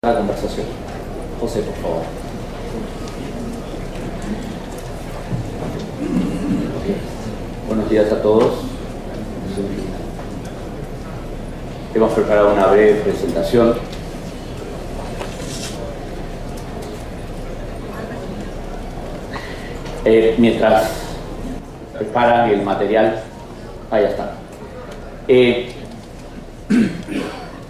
La conversación. José, por favor. Buenos días a todos. Hemos preparado una breve presentación. Mientras preparan el material, ahí está.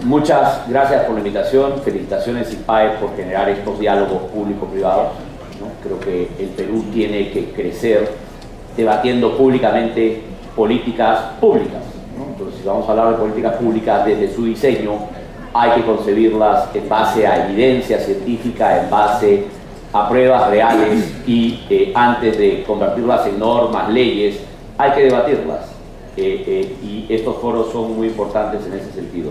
Muchas gracias por la invitación, felicitaciones IPAE por generar estos diálogos público-privados, ¿no? Creo que el Perú tiene que crecer debatiendo públicamente políticas públicas, ¿no? Entonces, si vamos a hablar de políticas públicas desde su diseño, hay que concebirlas en base a evidencia científica, en base a pruebas reales y antes de convertirlas en normas, leyes, hay que debatirlas. Y estos foros son muy importantes en ese sentido.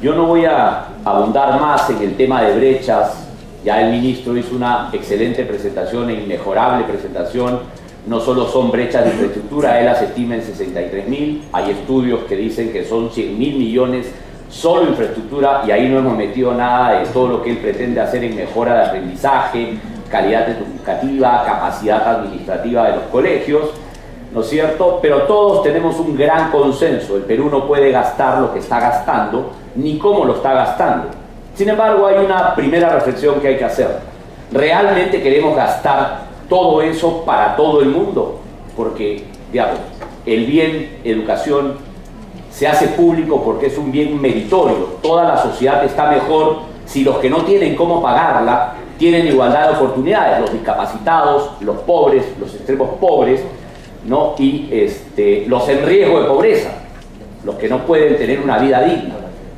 Yo no voy a abundar más en el tema de brechas. Ya el ministro hizo una excelente presentación e inmejorable presentación. No solo son brechas de infraestructura, él las estima en 63.000. Hay estudios que dicen que son 100.000 millones solo infraestructura, y ahí no hemos metido nada de todo lo que él pretende hacer en mejora de aprendizaje, calidad educativa, capacidad administrativa de los colegios, ¿no es cierto? Pero todos tenemos un gran consenso. El Perú no puede gastar lo que está gastando, ni cómo lo está gastando. Sin embargo, hay una primera reflexión que hay que hacer. ¿Realmente queremos gastar todo eso para todo el mundo? Porque, digamos, el bien educación se hace público porque es un bien meritorio. Toda la sociedad está mejor si los que no tienen cómo pagarla tienen igualdad de oportunidades, los discapacitados, los pobres, los extremos pobres, ¿no? Y los en riesgo de pobreza, los que no pueden tener una vida digna.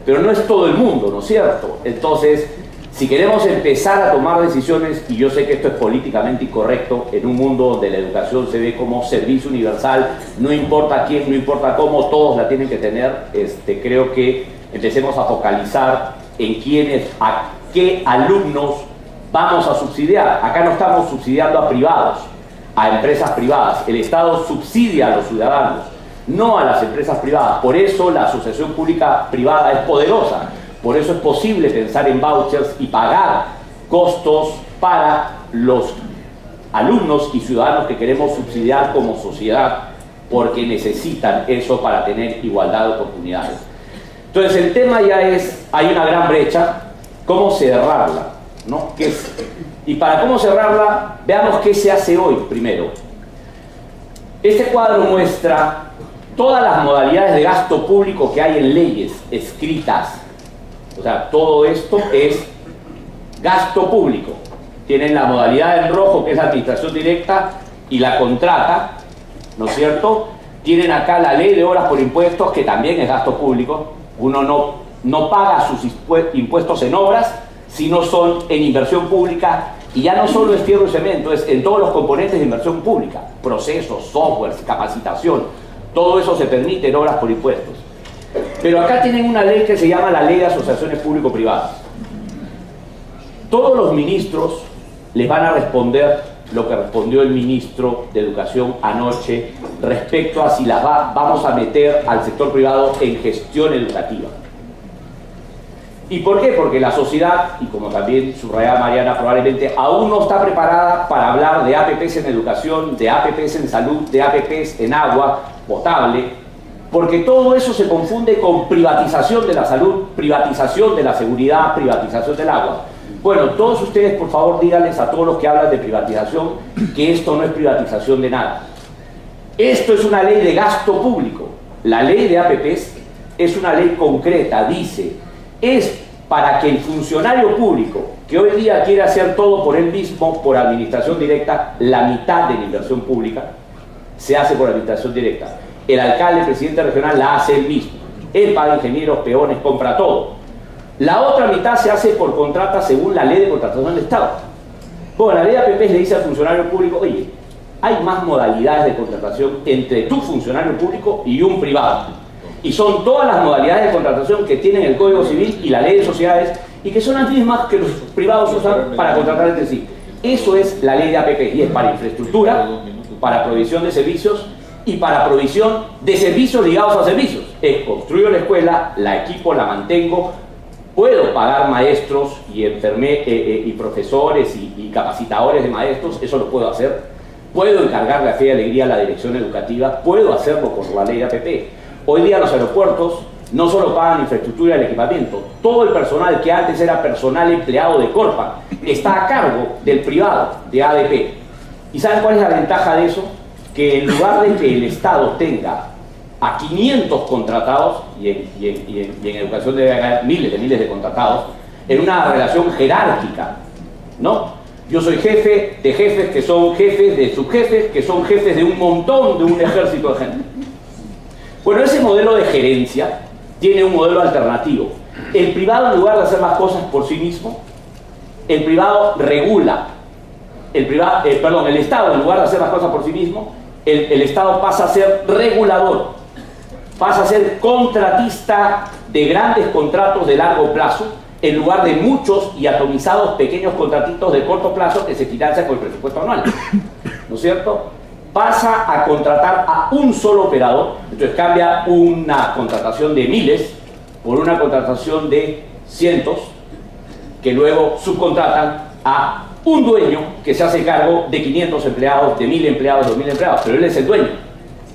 Pero no es todo el mundo, ¿no es cierto? Entonces, si queremos empezar a tomar decisiones, y yo sé que esto es políticamente incorrecto, en un mundo donde la educación se ve como servicio universal, no importa quién, no importa cómo, todos la tienen que tener, creo que empecemos a focalizar en quiénes, a qué alumnos vamos a subsidiar. Acá no estamos subsidiando a privados, a empresas privadas. El Estado subsidia a los ciudadanos, no a las empresas privadas. Por eso la asociación pública-privada es poderosa. Por eso es posible pensar en vouchers y pagar costos para los alumnos y ciudadanos que queremos subsidiar como sociedad, porque necesitan eso para tener igualdad de oportunidades. Entonces el tema ya es, hay una gran brecha, ¿cómo cerrarla? ¿No? Y para cómo cerrarla, veamos qué se hace hoy primero. Este cuadro muestra todas las modalidades de gasto público que hay en leyes escritas. O sea, todo esto es gasto público. Tienen la modalidad en rojo, que es la administración directa y la contrata, ¿no es cierto? Tienen acá la ley de obras por impuestos, que también es gasto público. Uno no paga sus impuestos en obras, sino son en inversión pública, y ya no solo es fierro y cemento, es en todos los componentes de inversión pública, procesos, softwares, capacitación, todo eso se permite en obras por impuestos. Pero acá tienen una ley que se llama la Ley de Asociaciones Público-Privadas. Todos los ministros les van a responder lo que respondió el ministro de Educación anoche respecto a si las vamos a meter al sector privado en gestión educativa. ¿Y por qué? Porque la sociedad, y como también subrayaba Mariana, probablemente aún no está preparada para hablar de APPs en educación, de APPs en salud, de APPs en agua potable, porque todo eso se confunde con privatización de la salud, privatización de la seguridad, privatización del agua. Bueno, todos ustedes, por favor, díganles a todos los que hablan de privatización que esto no es privatización de nada. Esto es una ley de gasto público. La ley de APPs es una ley concreta, dice, es para que el funcionario público, que hoy día quiere hacer todo por él mismo, por administración directa, la mitad de la inversión pública se hace por administración directa. El alcalde, el presidente regional la hace él mismo. Él paga ingenieros, peones, compra todo. La otra mitad se hace por contrata según la ley de contratación del Estado. Bueno, la ley de APPs le dice al funcionario público, oye, hay más modalidades de contratación entre tu funcionario público y un privado. Y son todas las modalidades de contratación que tienen el Código Civil y la Ley de Sociedades, y que son las mismas que los privados usan para contratar entre sí. Eso es la ley de APPs, y es para infraestructura, para provisión de servicios y para provisión de servicios ligados a servicios. Es construyo la escuela, la equipo, la mantengo, Puedo pagar maestros y profesores y capacitadores de maestros, eso lo puedo hacer. Puedo encargarle a Fe y Alegría a la dirección educativa, puedo hacerlo por la ley de APP. Hoy día los aeropuertos no solo pagan infraestructura y el equipamiento, todo el personal que antes era personal empleado de Corpa está a cargo del privado, de ADP. ¿Y saben cuál es la ventaja de eso? Que en lugar de que el Estado tenga a 500 contratados, y en educación debe haber miles de contratados, en una relación jerárquica, ¿no? Yo soy jefe de jefes que son jefes de subjefes, que son jefes de un montón, de un ejército de gente. Bueno, ese modelo de gerencia tiene un modelo alternativo. El privado, en lugar de hacer las cosas por sí mismo, el privado regula. El Estado, en lugar de hacer las cosas por sí mismo, el Estado pasa a ser regulador, pasa a ser contratista de grandes contratos de largo plazo, en lugar de muchos y atomizados pequeños contratitos de corto plazo que se financian con el presupuesto anual. ¿No es cierto? Pasa a contratar a un solo operador, entonces cambia una contratación de miles por una contratación de cientos, que luego subcontratan a un dueño que se hace cargo de 500 empleados, de 1000 empleados, 2000 empleados, pero él es el dueño.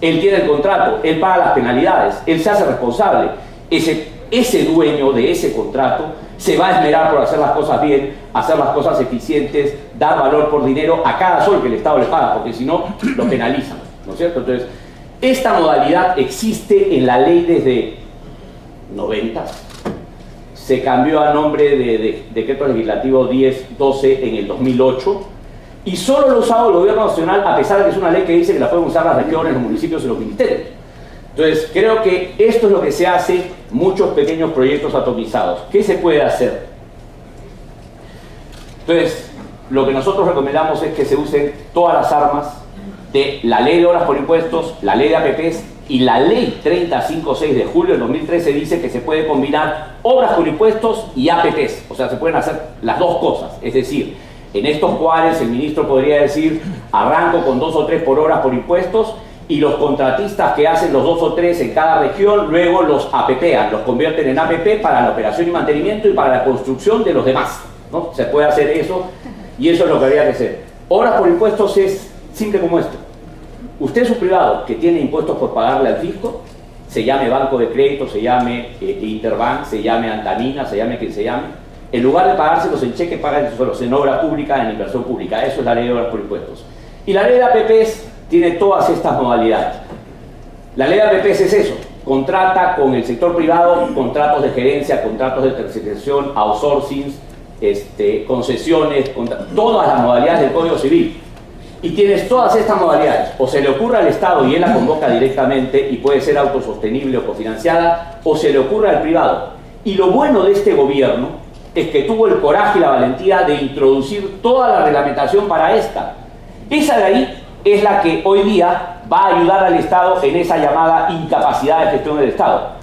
Él tiene el contrato, él paga las penalidades, él se hace responsable. Ese dueño de ese contrato se va a esmerar por hacer las cosas bien, hacer las cosas eficientes, dar valor por dinero a cada sol que el Estado le paga, porque si no, lo penalizan, ¿no es cierto? Entonces, esta modalidad existe en la ley desde 90. Se cambió a nombre de Decreto Legislativo 1012 en el 2008, y solo lo ha usado el Gobierno Nacional, a pesar de que es una ley que dice que la pueden usar las regiones, los municipios y los ministerios. Entonces, creo que esto es lo que se hace, muchos pequeños proyectos atomizados. ¿Qué se puede hacer? Entonces, lo que nosotros recomendamos es que se usen todas las armas de la Ley de Obras por Impuestos, la Ley de APPs y la Ley 3056 de julio del 2013 dice que se puede combinar obras por impuestos y APPs. O sea, se pueden hacer las dos cosas. Es decir, en estos cuales el ministro podría decir, arranco con 2 o 3 por obras por impuestos, y los contratistas que hacen los 2 o 3 en cada región, luego los APPan, los convierten en APP para la operación y mantenimiento y para la construcción de los demás, ¿no? Se puede hacer eso, y eso es lo que habría que hacer. Obras por impuestos es simple como esto. Usted es un privado que tiene impuestos por pagarle al fisco, se llame Banco de Crédito, se llame Interbank, se llame Antamina, se llame quien se llame, en lugar de pagárselos en cheque, páganselos en obra pública, en inversión pública. Eso es la Ley de Obras por Impuestos. Y la Ley de APPs tiene todas estas modalidades. La Ley de APPs es eso, contrata con el sector privado contratos de gerencia, contratos de tercerización, outsourcing, concesiones, todas las modalidades del Código Civil. Y tienes todas estas modalidades, o se le ocurre al Estado y él la convoca directamente y puede ser autosostenible o cofinanciada, o se le ocurre al privado. Y lo bueno de este gobierno es que tuvo el coraje y la valentía de introducir toda la reglamentación para esta. Esa de ahí es la que hoy día va a ayudar al Estado en esa llamada incapacidad de gestión del Estado.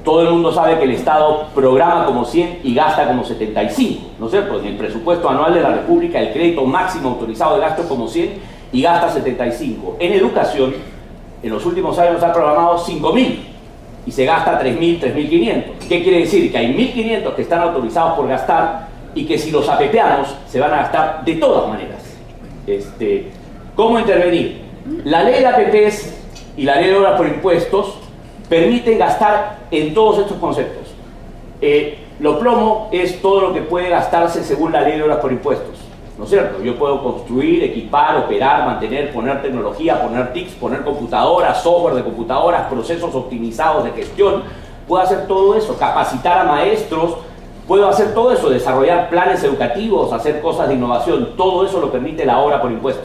Todo el mundo sabe que el Estado programa como 100 y gasta como 75, ¿no es cierto? En el presupuesto anual de la República el crédito máximo autorizado de gasto es como 100 y gasta 75. En educación, en los últimos años ha programado 5.000 y se gasta 3.000, 3.500. ¿Qué quiere decir? Que hay 1.500 que están autorizados por gastar y que si los apepeamos se van a gastar de todas maneras. ¿Cómo intervenir? La ley de APPs y la ley de obras por impuestos permiten gastar en todos estos conceptos. Lo plomo es todo lo que puede gastarse según la ley de obras por impuestos, ¿no es cierto? Yo puedo construir, equipar, operar, mantener, poner tecnología, poner TICs, poner computadoras, software de computadoras, procesos optimizados de gestión. Puedo hacer todo eso, capacitar a maestros, puedo hacer todo eso, desarrollar planes educativos, hacer cosas de innovación. Todo eso lo permite la obra por impuestos,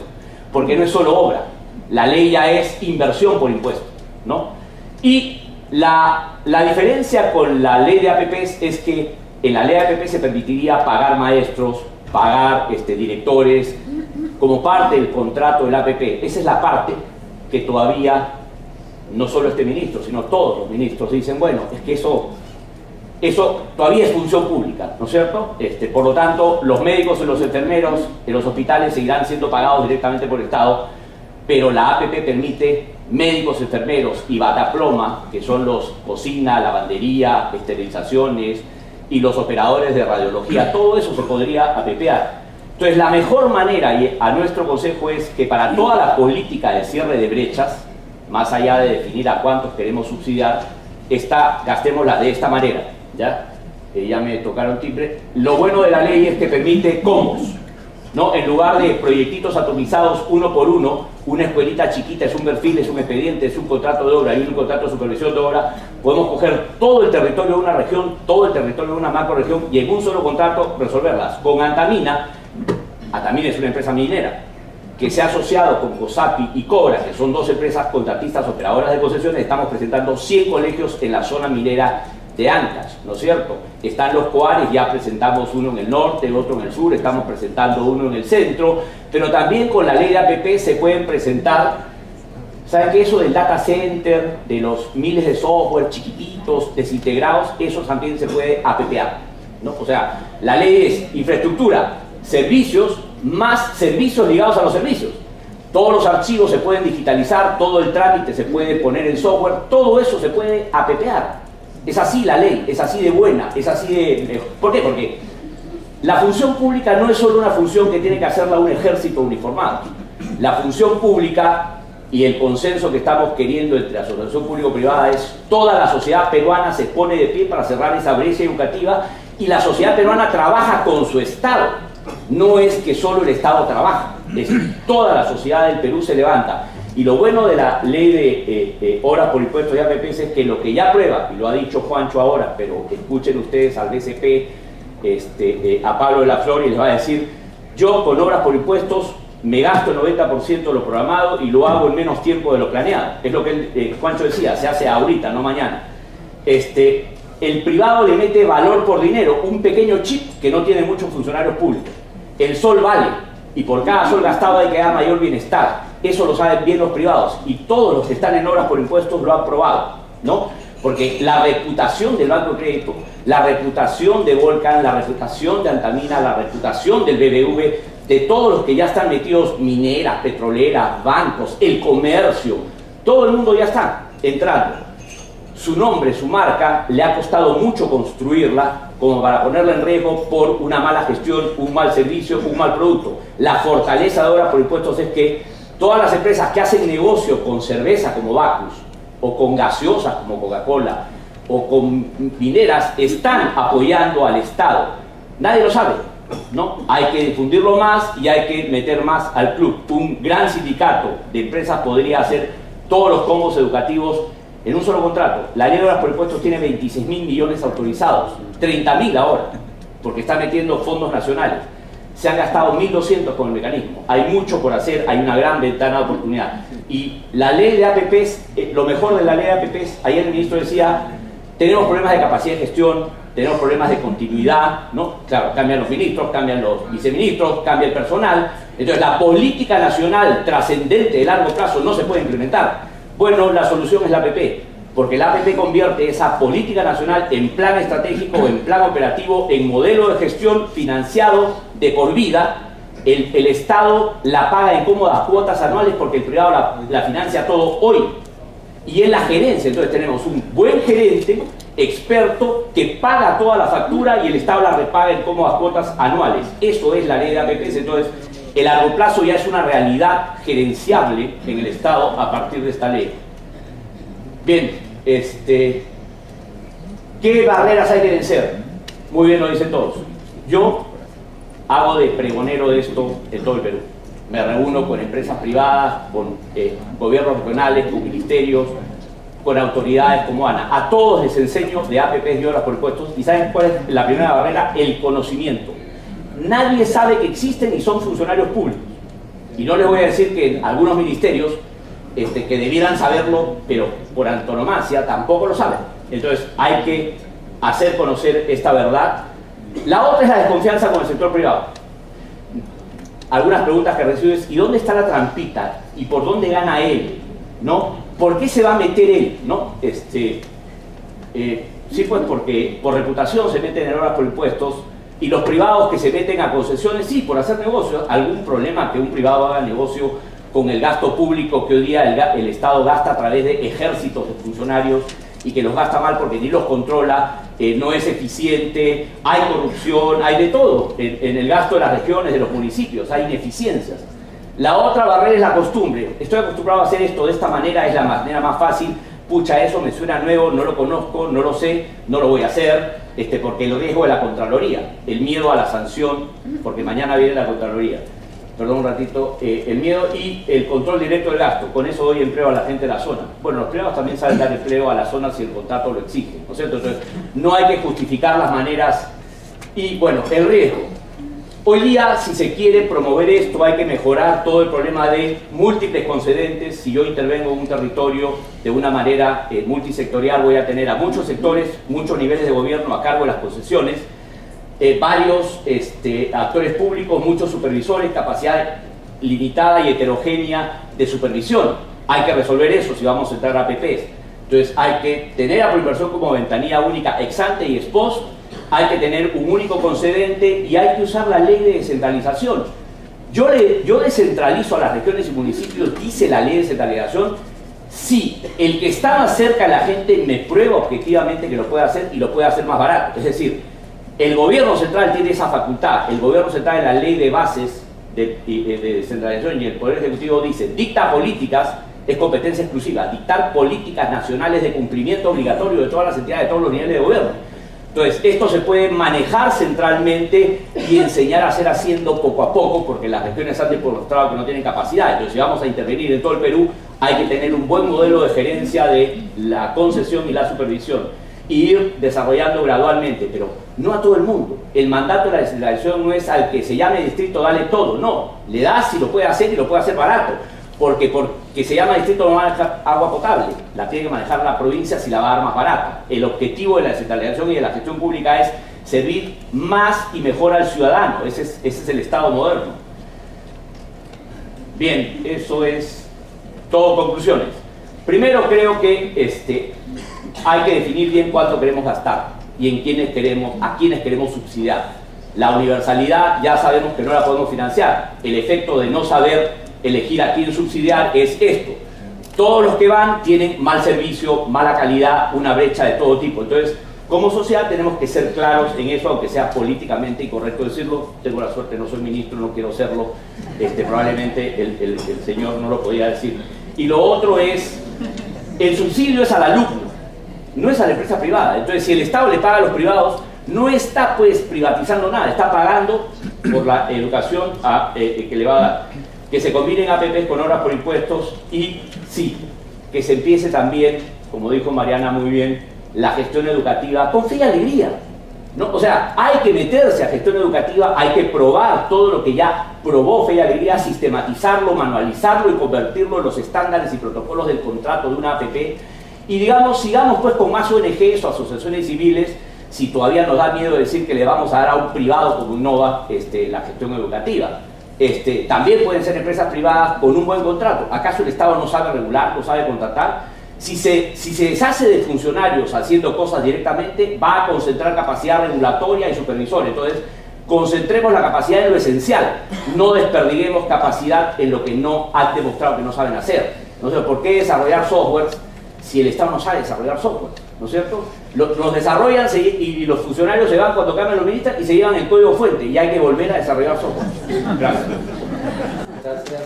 porque no es solo obra, la ley ya es inversión por impuestos, ¿no? Y la diferencia con la ley de APPs es que en la ley de APP se permitiría pagar maestros, pagar directores, como parte del contrato del APP. Esa es la parte que todavía, no solo este ministro, sino todos los ministros dicen, bueno, es que eso todavía es función pública, ¿no es cierto? Por lo tanto, los médicos y los enfermeros en los hospitales seguirán siendo pagados directamente por el Estado, pero la APP permite médicos, enfermeros y bataploma, que son los cocina, lavandería, esterilizaciones, y los operadores de radiología. Todo eso se podría apepear. Entonces, la mejor manera, y a nuestro consejo, es que para toda la política de cierre de brechas, más allá de definir a cuántos queremos subsidiar, gastémosla de esta manera, ¿ya? Ya me tocaron timbre. Lo bueno de la ley es que permite combos, ¿no? En lugar de proyectitos atomizados uno por uno, una escuelita chiquita es un perfil, es un expediente, es un contrato de obra y un contrato de supervisión de obra, podemos coger todo el territorio de una región, todo el territorio de una macroregión y en un solo contrato resolverlas. Con Antamina es una empresa minera que se ha asociado con COSAPI y Cobra, que son dos empresas contratistas operadoras de concesiones. Estamos presentando 100 colegios en la zona minera de Ancash, ¿no es cierto? Están los COARES, ya presentamos uno en el norte, otro en el sur, estamos presentando uno en el centro, pero también con la ley de APP se pueden presentar, ¿saben qué? Eso del data center, de los miles de software chiquititos, desintegrados, eso también se puede APPar, ¿no? O sea, la ley es infraestructura, servicios, más servicios ligados a los servicios. Todos los archivos se pueden digitalizar, todo el trámite se puede poner en software, todo eso se puede APPar. Es así la ley, es así de buena, es así de... ¿Por qué? Porque la función pública no es solo una función que tiene que hacerla un ejército uniformado. La función pública y el consenso que estamos queriendo entre la asociación público-privada es toda la sociedad peruana se pone de pie para cerrar esa brecha educativa y la sociedad peruana trabaja con su Estado. No es que solo el Estado trabaja, es que toda la sociedad del Perú se levanta. Y lo bueno de la ley de horas por impuestos y APPs es que lo que ya aprueba, y lo ha dicho Juancho ahora, pero escuchen ustedes al DCP, a Pablo de la Flor, y les va a decir, yo con obras por impuestos me gasto el 90% de lo programado y lo hago en menos tiempo de lo planeado. Es lo que Juancho decía, se hace ahorita, no mañana. El privado le mete valor por dinero, un pequeño chip que no tiene muchos funcionarios públicos. El sol vale, y por cada sol gastado hay que dar mayor bienestar. Eso lo saben bien los privados, y todos los que están en obras por impuestos lo han probado, ¿no? Porque la reputación del Banco de Crédito, la reputación de Volcan, la reputación de Antamina, la reputación del BBV, de todos los que ya están metidos, mineras, petroleras, bancos, el comercio, todo el mundo ya está entrando. Su nombre, su marca, le ha costado mucho construirla como para ponerla en riesgo por una mala gestión, un mal servicio, un mal producto. La fortaleza de obras por impuestos es que todas las empresas que hacen negocio con cerveza como Bacus, o con gaseosas como Coca-Cola, o con mineras, están apoyando al Estado. Nadie lo sabe, ¿no? Hay que difundirlo más y hay que meter más al club. Un gran sindicato de empresas podría hacer todos los combos educativos en un solo contrato. La ley de obras por impuestos tiene 26.000 millones autorizados, 30.000 ahora, porque está metiendo fondos nacionales. Se han gastado 1.200 con el mecanismo. Hay mucho por hacer, hay una gran ventana de oportunidad. Y la ley de APPs, lo mejor de la ley de APPs, ayer el ministro decía, tenemos problemas de capacidad de gestión, tenemos problemas de continuidad, ¿no? Claro, cambian los ministros, cambian los viceministros, cambia el personal. Entonces la política nacional trascendente de largo plazo no se puede implementar. Bueno, la solución es la APP, porque la APP convierte esa política nacional en plan estratégico, en plan operativo, en modelo de gestión financiado de por vida. El Estado la paga en cómodas cuotas anuales porque el privado la financia todo hoy. Y en la gerencia, entonces tenemos un buen gerente, experto, que paga toda la factura y el Estado la repaga en cómodas cuotas anuales. Eso es la ley de APPs. Entonces el largo plazo ya es una realidad gerenciable en el Estado a partir de esta ley. Bien, ¿qué barreras hay que vencer? Muy bien lo dicen todos. Yo hago de pregonero de esto en todo el Perú. Me reúno con empresas privadas, con gobiernos regionales, con ministerios, con autoridades como ANA. A todos les enseño de APPs y obras por impuestos. ¿Y saben cuál es la primera barrera? El conocimiento. Nadie sabe que existen y son funcionarios públicos. Y no les voy a decir que en algunos ministerios que debieran saberlo, pero por antonomasia tampoco lo saben. Entonces hay que hacer conocer esta verdad. La otra es la desconfianza con el sector privado. Algunas preguntas que recibes: ¿y dónde está la trampita? ¿Y por dónde gana él? ¿No? ¿Por qué se va a meter él? ¿No? Sí, pues porque por reputación se meten en obras por impuestos. Y los privados que se meten a concesiones, sí, por hacer negocios. Algún problema que un privado haga negocio con el gasto público que hoy día el Estado gasta a través de ejércitos de funcionarios y que los gasta mal porque ni los controla, no es eficiente, hay corrupción, hay de todo en el gasto de las regiones, de los municipios, hay ineficiencias. La otra barrera es la costumbre. Estoy acostumbrado a hacer esto de esta manera, es la manera más fácil. Pucha, eso me suena nuevo, no lo conozco, no lo sé, no lo voy a hacer, porque el riesgo de la Contraloría, el miedo a la sanción, porque mañana viene la Contraloría. Perdón un ratito, el miedo y el control directo del gasto. Con eso doy empleo a la gente de la zona. Bueno, los privados también saben dar empleo a la zona si el contrato lo exige, ¿no es cierto? Entonces, no hay que justificar las maneras. Y bueno, el riesgo. Hoy día, si se quiere promover esto, hay que mejorar todo el problema de múltiples concedentes. Si yo intervengo en un territorio de una manera multisectorial, voy a tener a muchos sectores, muchos niveles de gobierno a cargo de las concesiones, varios actores públicos, muchos supervisores, capacidad limitada y heterogénea de supervisión. Hay que resolver eso si vamos a entrar a APPs. Entonces hay que tener a Proinversión como ventanilla única ex ante y ex post, hay que tener un único concedente y hay que usar la ley de descentralización. Yo descentralizo a las regiones y municipios, dice la ley de descentralización, si el que está más cerca de la gente me prueba objetivamente que lo puede hacer y lo puede hacer más barato. Es decir, el gobierno central tiene esa facultad, el gobierno central en la ley de bases de descentralización y el Poder Ejecutivo dice, dicta políticas, es competencia exclusiva, dictar políticas nacionales de cumplimiento obligatorio de todas las entidades, de todos los niveles de gobierno. Entonces, esto se puede manejar centralmente y enseñar a hacer haciendo poco a poco, porque las regiones han demostrado que no tienen capacidad. Entonces, si vamos a intervenir en todo el Perú, hay que tener un buen modelo de gerencia de la concesión y la supervisión, e ir desarrollando gradualmente, pero no a todo el mundo. El mandato de la descentralización no es al que se llame distrito, dale todo, no. Le das si lo puede hacer y lo puede hacer barato. Porque se llama distrito no maneja agua potable, la tiene que manejar la provincia si la va a dar más barata. El objetivo de la descentralización y de la gestión pública es servir más y mejor al ciudadano. Ese es el Estado moderno. Bien, eso es todo. Conclusiones. Primero, creo que hay que definir bien cuánto queremos gastar y en a quiénes queremos subsidiar. La universalidad ya sabemos que no la podemos financiar. El efecto de no saber elegir a quién subsidiar es esto. Todos los que van tienen mal servicio, mala calidad, una brecha de todo tipo. Entonces, como sociedad tenemos que ser claros en eso, aunque sea políticamente incorrecto decirlo. Tengo la suerte, no soy ministro, no quiero serlo. Probablemente el señor no lo podía decir. Y lo otro es, el subsidio es al alumno, no es a la empresa privada. Entonces, si el Estado le paga a los privados, no está pues privatizando nada, está pagando por la educación que le va a dar. Que se combinen APPs con obras por impuestos y sí, que se empiece también, como dijo Mariana muy bien, la gestión educativa con fe y alegría, ¿no? O sea, hay que meterse a gestión educativa, hay que probar todo lo que ya probó Fe y Alegría, sistematizarlo, manualizarlo y convertirlo en los estándares y protocolos del contrato de una APP. Y digamos, sigamos pues con más ONGs o asociaciones civiles, si todavía nos da miedo decir que le vamos a dar a un privado como Innova la gestión educativa. También pueden ser empresas privadas con un buen contrato. ¿Acaso el Estado no sabe regular, no sabe contratar? Si se deshace de funcionarios haciendo cosas directamente, va a concentrar capacidad regulatoria y supervisora. Entonces, concentremos la capacidad en lo esencial, no desperdiguemos capacidad en lo que no han demostrado que no saben hacer. No sé, ¿por qué desarrollar softwares si el Estado no sabe desarrollar software? ¿No es cierto? Los desarrollan y los funcionarios se van cuando cambian los ministros y se llevan el código fuente y hay que volver a desarrollar software. Gracias. Gracias.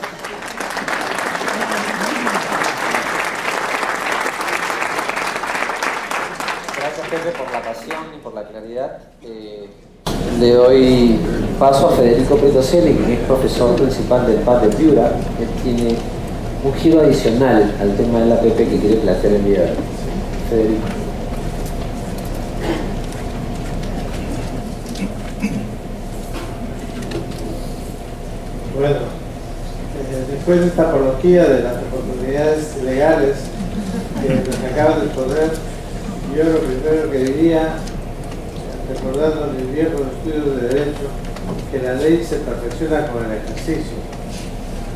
Gracias, Pepe, por la pasión y por la claridad. Le doy paso a Federico Petrocelli, que es profesor principal del PAD de Piura. Él tiene un giro adicional al tema del APP que quiere plantear el día de hoy. Federico. Bueno, después de esta apología de las oportunidades legales que nos acaban de exponer, yo lo primero que diría, recordando mis viejos estudios de Derecho, que la ley se perfecciona con el ejercicio.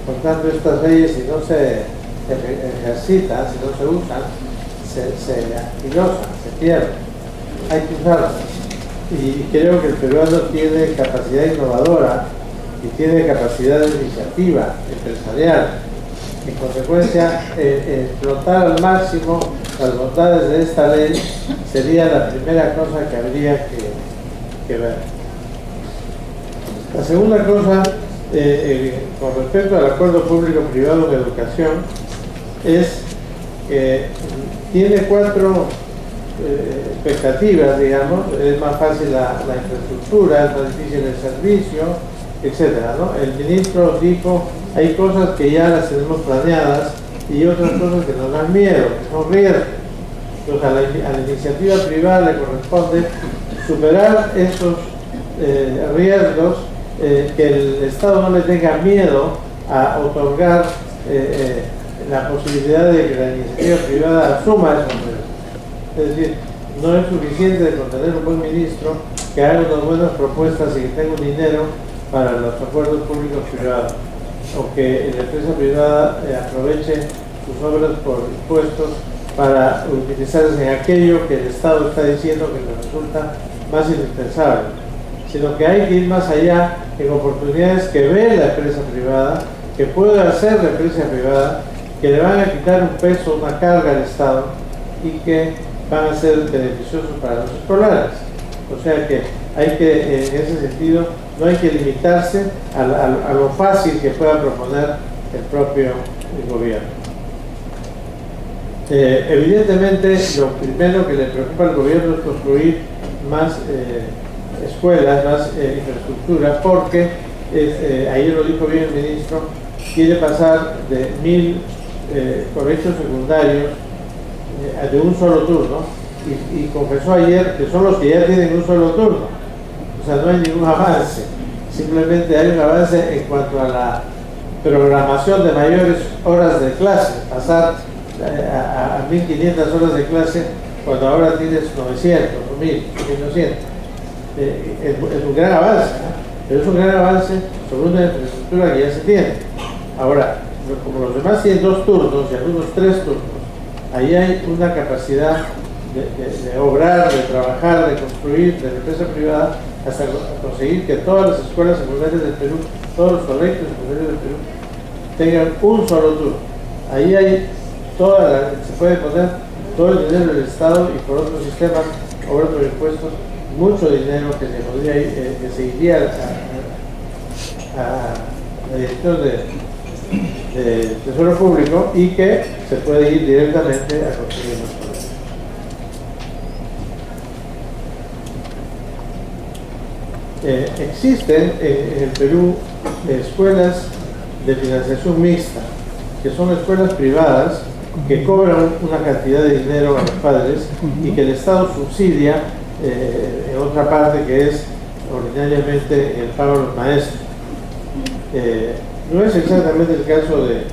Por tanto, estas leyes, si no se ejercitan, si no se usan, se anquilosan, se pierden. Hay que usarlas. Y creo que el peruano tiene capacidad innovadora y tiene capacidad de iniciativa empresarial En consecuencia, explotar al máximo las bondades de esta ley sería la primera cosa que habría que ver. La segunda cosa, con respecto al acuerdo público-privado de educación, es que tiene 4 expectativas, digamos. Es más fácil la infraestructura, es más difícil el servicio, etcétera, ¿no? El ministro dijo, hay cosas que ya las tenemos planeadas y otras cosas que nos dan miedo, que son riesgos. Entonces a la iniciativa privada le corresponde superar esos riesgos, que el Estado no le tenga miedo a otorgar la posibilidad de que la iniciativa privada asuma esos riesgos. Es decir, no es suficiente con tener un buen ministro que haga unas buenas propuestas y que tenga un dinero para los acuerdos públicos privados, o que la empresa privada aproveche sus obras por impuestos para utilizarlas en aquello que el Estado está diciendo que le resulta más indispensable, sino que hay que ir más allá en oportunidades que ve la empresa privada, que puede hacer la empresa privada, que le van a quitar un peso, una carga al Estado y que van a ser beneficiosos para los escolares. O sea que hay que, en ese sentido, no hay que limitarse a lo fácil que pueda proponer el propio gobierno. Evidentemente, lo primero que le preocupa al gobierno es construir más escuelas, más infraestructura, porque, ayer lo dijo bien el ministro, quiere pasar de 1000 colegios secundarios de un solo turno, y confesó ayer que son los que ya tienen un solo turno. O sea, no hay ningún avance, simplemente hay un avance en cuanto a la programación de mayores horas de clase, pasar a 1500 horas de clase cuando ahora tienes 900 o 1000, 1200. Es un gran avance, ¿no? Pero es un gran avance sobre una infraestructura que ya se tiene. Ahora, como los demás tienen 2 turnos y algunos 3 turnos, ahí hay una capacidad de obrar, de trabajar, de construir, de la empresa privada, hasta conseguir que todas las escuelas secundarias del Perú, todos los colegios secundarios del Perú, tengan un solo turno. Ahí hay se puede poner todo el dinero del Estado y por otros sistemas, obras por impuestos, mucho dinero que se podría que se iría a la dirección de Tesoro Público y que se puede ir directamente a construir más colegios. Existen en el Perú escuelas de financiación mixta, que son escuelas privadas que cobran una cantidad de dinero a los padres y que el Estado subsidia en otra parte, que es ordinariamente el pago a los maestros. No es exactamente el caso de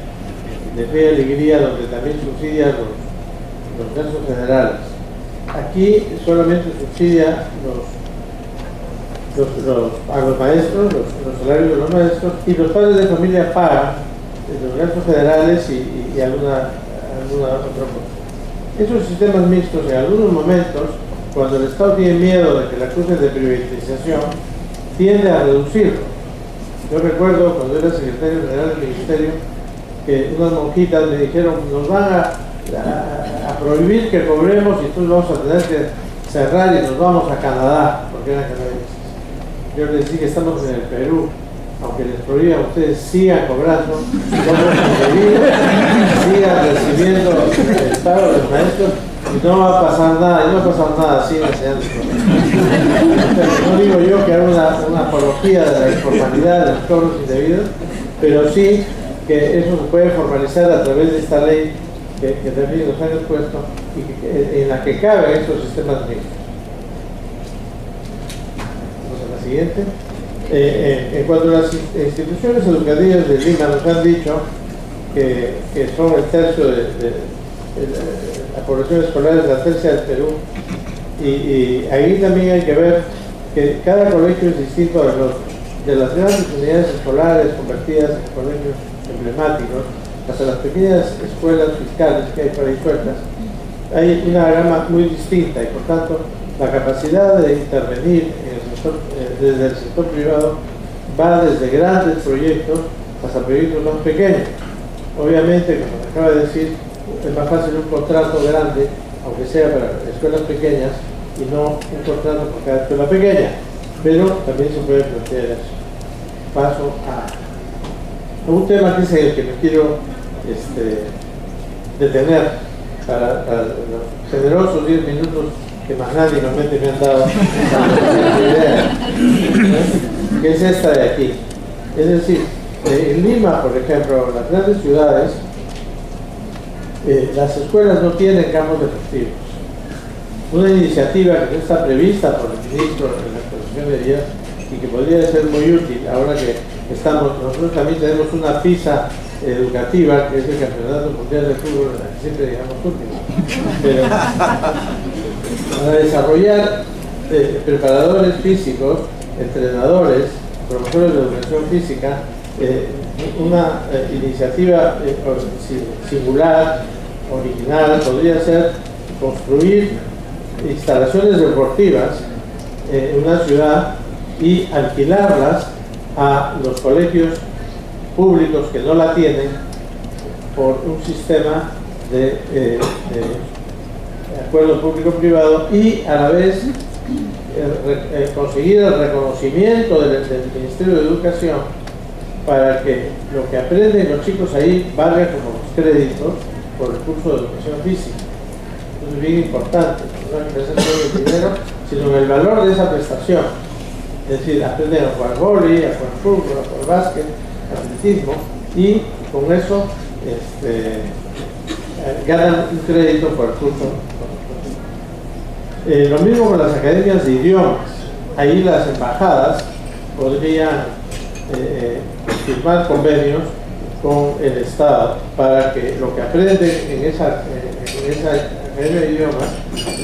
Fe y Alegría, donde también subsidia los gastos generales. Aquí solamente subsidia a los maestros, los salarios de los maestros, y los padres de familia pagan los gastos federales y alguna otra cosa. Esos sistemas mixtos, en algunos momentos, cuando el Estado tiene miedo de que la acusen de privatización, tiende a reducirlo. Yo recuerdo cuando era secretario general del ministerio que unas monjitas me dijeron: nos van a prohibir que cobremos y entonces vamos a tener que cerrar y nos vamos a Canadá, porque eran canadienses. Yo les dije que estamos en el Perú, aunque les prohíban, ustedes sigan cobrando, sigan recibiendo el pago de los maestros y no va a pasar nada, y no va a pasar nada, sigan enseñando. No digo yo que haga una apología de la informalidad, de los cobros indebidos, pero sí que eso se puede formalizar a través de esta ley que también nos han expuesto y en la que caben estos sistemas mixtos. Vamos a la siguiente. En cuanto a las instituciones educativas de Lima, nos han dicho que son el tercio de la población escolar, es la tercia del Perú, y ahí también hay que ver que cada colegio es distinto al otro. De las grandes unidades escolares convertidas en colegios emblemáticos hasta las pequeñas escuelas fiscales que hay por ahí sueltas, hay una gama muy distinta y por tanto la capacidad de intervenir desde el sector privado va desde grandes proyectos hasta proyectos más pequeños. Obviamente, como acaba de decir, es más fácil un contrato grande, aunque sea para escuelas pequeñas, y no un contrato por cada escuela pequeña. Pero también se puede plantear eso. Paso a un tema que es el que me quiero detener para los generosos 10 minutos que más nadie normalmente me han dado, que es esta de aquí. Es decir, en Lima, por ejemplo, las grandes ciudades, las escuelas no tienen campos deportivos. Una iniciativa que no está prevista por el ministro en la exposición de día y que podría ser muy útil ahora que nosotros también tenemos una PISA educativa, que es el Campeonato Mundial de Fútbol, en la que siempre digamos último, pero para desarrollar preparadores físicos, entrenadores, profesores de educación física, una iniciativa singular, original, podría ser construir instalaciones deportivas en una ciudad y alquilarlas a los colegios públicos que no la tienen por un sistema de acuerdo público-privado y a la vez conseguir el reconocimiento del Ministerio de Educación para que lo que aprenden los chicos ahí valga como los créditos por el curso de educación física. Eso es bien importante, no hay que pensar solo en el dinero, sino en el valor de esa prestación. Es decir, aprenden a jugar vóley, a jugar fútbol, a jugar básquet, atletismo, y con eso ganan un crédito por el curso. Lo mismo con las academias de idiomas. Ahí las embajadas podrían firmar convenios con el Estado para que lo que aprenden en esa academia de idiomas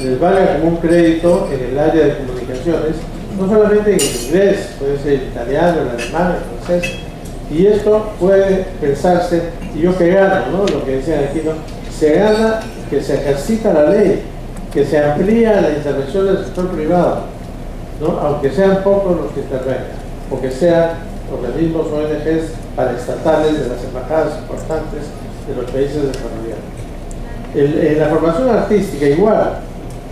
les valga como un crédito en el área de comunicaciones, no solamente en el inglés, puede ser el italiano, el alemán, el francés, y esto puede pensarse, y yo que gano, ¿no? Lo que decían aquí, ¿no? Se gana que se ejercita la ley, que se amplía la intervención del sector privado, ¿no? Aunque sean pocos los que intervengan, o que sean organismos ONGs paraestatales de las embajadas importantes de los países desarrollados. En la formación artística igual,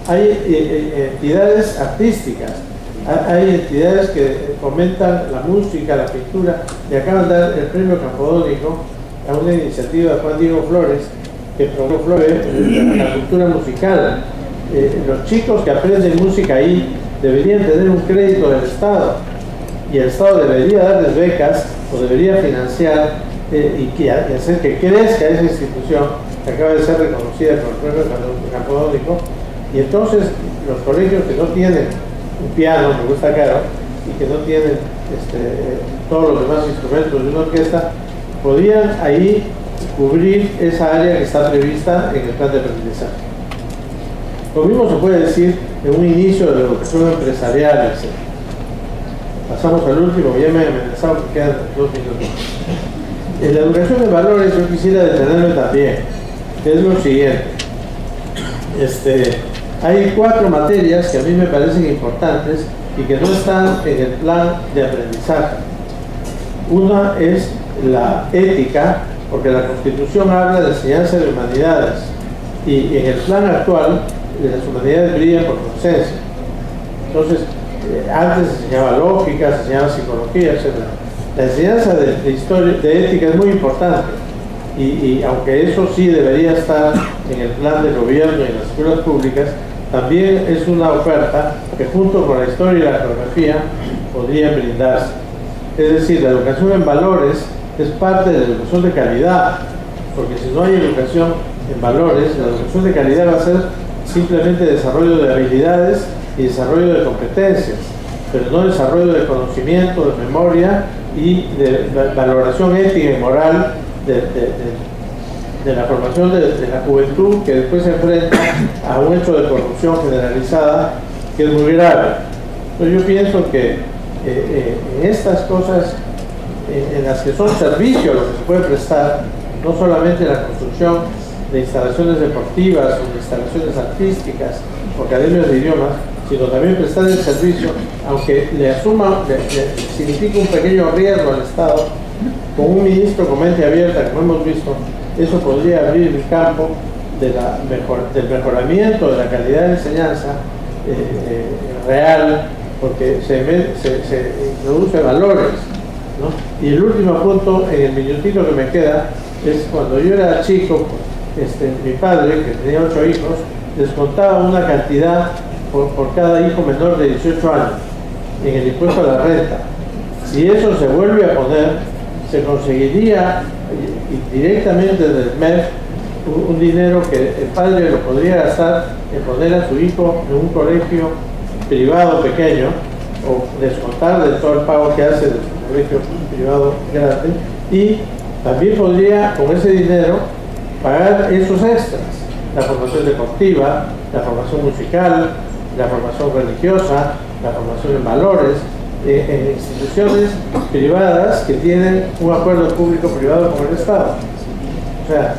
hay entidades artísticas, hay entidades que fomentan la música, la pintura, y acaban de dar el premio Campodónico a una iniciativa de Juan Diego Flores que promueve la cultura musical. Los chicos que aprenden música ahí deberían tener un crédito del Estado y el Estado debería darles becas o debería financiar y hacer que crezca esa institución que acaba de ser reconocida por el premio Campodónico. Y entonces los colegios que no tienen un piano, me gusta caro, y que no tienen todos los demás instrumentos de una orquesta, podrían ahí cubrir esa área que está prevista en el plan de aprendizaje. Lo mismo se puede decir en un inicio de la educación empresarial, etc. Pasamos al último, ya me he amenazado que quedan 2 minutos. En la educación de valores yo quisiera detenerme también, que es lo siguiente. Hay 4 materias que a mí me parecen importantes y que no están en el plan de aprendizaje. Una es la ética, porque la Constitución habla de enseñanza de humanidades y en el plan actual las humanidades brillan por su ausencia. Entonces, antes se enseñaba lógica, se enseñaba psicología, etc. La enseñanza de historia, de ética es muy importante y aunque eso sí debería estar en el plan del gobierno y en las escuelas públicas, también es una oferta que junto con la historia y la geografía podrían brindarse. Es decir, la educación en valores es parte de la educación de calidad, porque si no hay educación en valores, la educación de calidad va a ser simplemente desarrollo de habilidades y desarrollo de competencias, pero no desarrollo de conocimiento, de memoria y de valoración ética y moral de la formación de la juventud, que después se enfrenta a un hecho de corrupción generalizada que es muy grave. Entonces yo pienso que en estas cosas en las que son servicios lo que se puede prestar, no solamente la construcción de instalaciones deportivas o de instalaciones artísticas o academias de idiomas, sino también prestar el servicio, aunque le significa un pequeño riesgo al Estado, con un ministro con mente abierta, como hemos visto, eso podría abrir el campo del mejoramiento de la calidad de enseñanza real, porque se introduce valores, ¿no? Y el último punto, en el minutito que me queda, es cuando yo era chico, mi padre, que tenía 8 hijos, descontaba una cantidad por cada hijo menor de 18 años en el impuesto a la renta. Si eso se vuelve a poner, se conseguiría directamente del MEF un dinero que el padre lo podría gastar en poner a su hijo en un colegio privado pequeño, o descontar de todo el pago que hace del colegio privado grande, y también podría con ese dinero pagar esos extras, la formación deportiva, la formación musical, la formación religiosa, la formación en valores, en instituciones privadas que tienen un acuerdo público-privado con el Estado. O sea,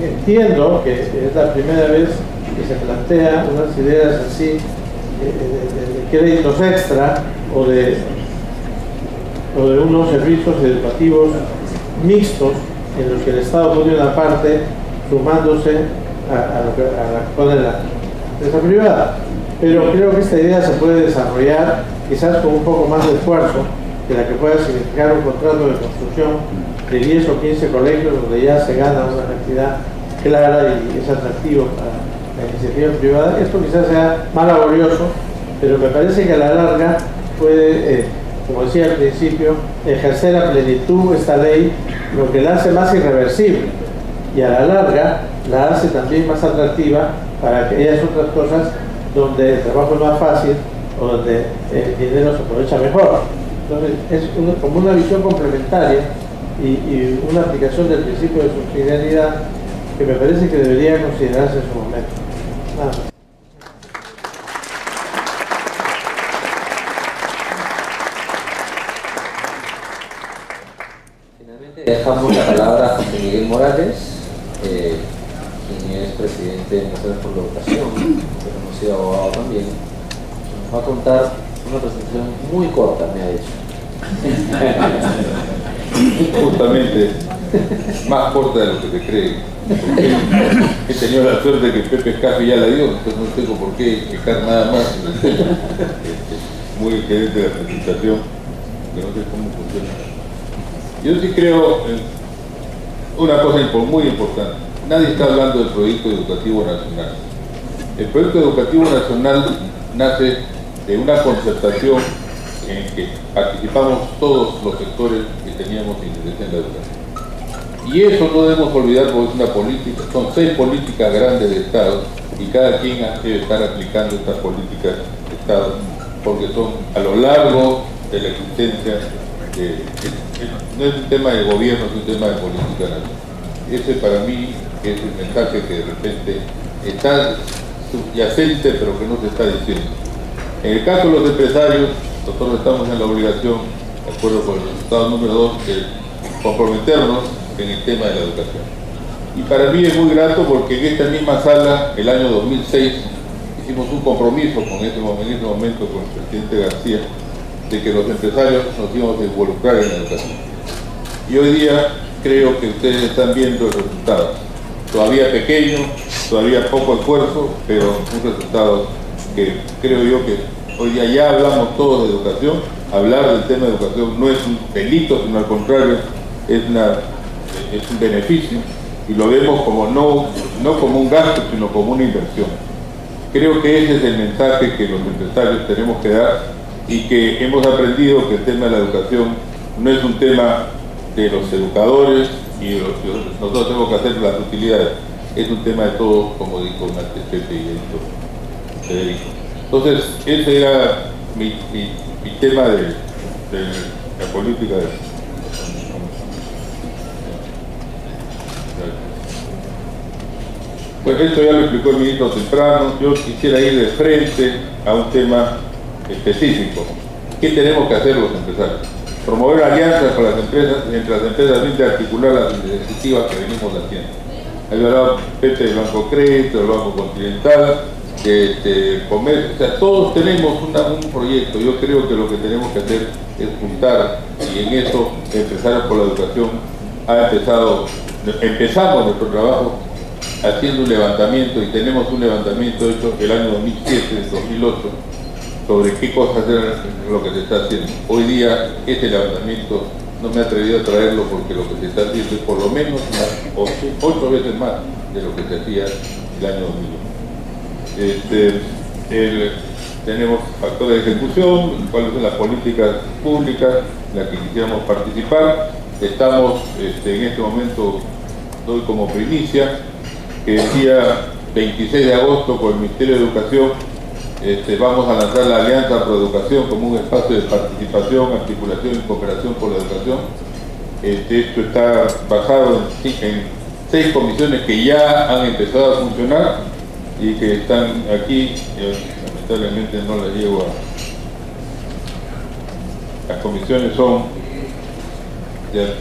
entiendo que es la primera vez que se plantean unas ideas así de créditos extra o de unos servicios educativos mixtos en los que el Estado pone una parte sumándose a lo que pone la empresa privada. Pero creo que esta idea se puede desarrollar quizás con un poco más de esfuerzo que la que pueda significar un contrato de construcción de 10 o 15 colegios donde ya se gana una cantidad clara y es atractivo para la iniciativa privada. Esto quizás sea más laborioso, pero me parece que a la larga puede, como decía al principio, ejercer a plenitud esta ley, lo que la hace más irreversible y a la larga la hace también más atractiva para aquellas otras cosas donde el trabajo es más fácil o donde el dinero se aprovecha mejor. Entonces es como una visión complementaria y una aplicación del principio de subsidiariedad que me parece que debería considerarse en su momento. Nada más. Finalmente dejamos la palabra a José Miguel Morales, quien es presidente de Mujeres por la Educación, reconocido abogado también. Nos va a contar una presentación muy corta, me ha dicho. Justamente más corta de lo que se cree. He tenido la suerte que Pepe Escafi ya la dio, entonces no tengo por qué explicar nada más. Muy excelente la presentación, que no sé cómo funciona. Yo sí creo en una cosa muy importante. Nadie está hablando del proyecto educativo nacional. El proyecto educativo nacional nace de una concertación en que participamos todos los sectores que teníamos interés en la educación. Y eso no debemos olvidar porque es una política, son 6 políticas grandes de Estado y cada quien debe estar aplicando estas políticas de Estado porque son a lo largo de la existencia no es un tema de gobierno, es un tema de política nacional. Ese para mí es el mensaje que de repente está subyacente pero que no se está diciendo. En el caso de los empresarios, nosotros estamos en la obligación, de acuerdo con el resultado número 2, de comprometernos en el tema de la educación. Y para mí es muy grato porque en esta misma sala, el año 2006, hicimos un compromiso en ese momento con el presidente García, de que los empresarios nos íbamos a involucrar en la educación. Y hoy día creo que ustedes están viendo el resultado. Todavía pequeño, todavía poco esfuerzo, pero un resultado que creo yo que hoy día ya hablamos todos de educación. Hablar del tema de educación no es un delito, sino al contrario, es un beneficio, y lo vemos como no como un gasto, sino como una inversión. Creo que ese es el mensaje que los empresarios tenemos que dar y que hemos aprendido que el tema de la educación no es un tema de los educadores y nosotros tenemos que hacer las utilidades, es un tema de todos, como dijo antes Pepe y esto Federico. Entonces, ese era mi tema de la política de... Pues esto ya lo explicó el ministro temprano. Yo quisiera ir de frente a un tema específico. ¿Qué tenemos que hacer los empresarios? Promover alianzas con las empresas, entre las empresas, a fin de articular las iniciativas que venimos haciendo. Ahí hablaba Pepe del Banco Crédito, del Banco Continental, comer, o sea, todos tenemos un proyecto. Yo creo que lo que tenemos que hacer es juntar, y en eso Empresarios por la Educación empezamos nuestro trabajo haciendo un levantamiento, y tenemos un levantamiento hecho el año 2007, 2008, sobre qué cosas era lo que se está haciendo. Hoy día este levantamiento no me he atrevido a traerlo porque lo que se está haciendo es por lo menos 8 veces más de lo que se hacía el año 2001. Tenemos factores de ejecución, cuáles son las políticas públicas en las que quisiéramos participar. Estamos en este momento, doy como primicia, que el día 26 de agosto con el Ministerio de Educación vamos a lanzar la Alianza Pro Educación como un espacio de participación, articulación y cooperación por la educación. Esto está basado en 6 comisiones que ya han empezado a funcionar y que están aquí. Lamentablemente no las llevo a... Las comisiones son de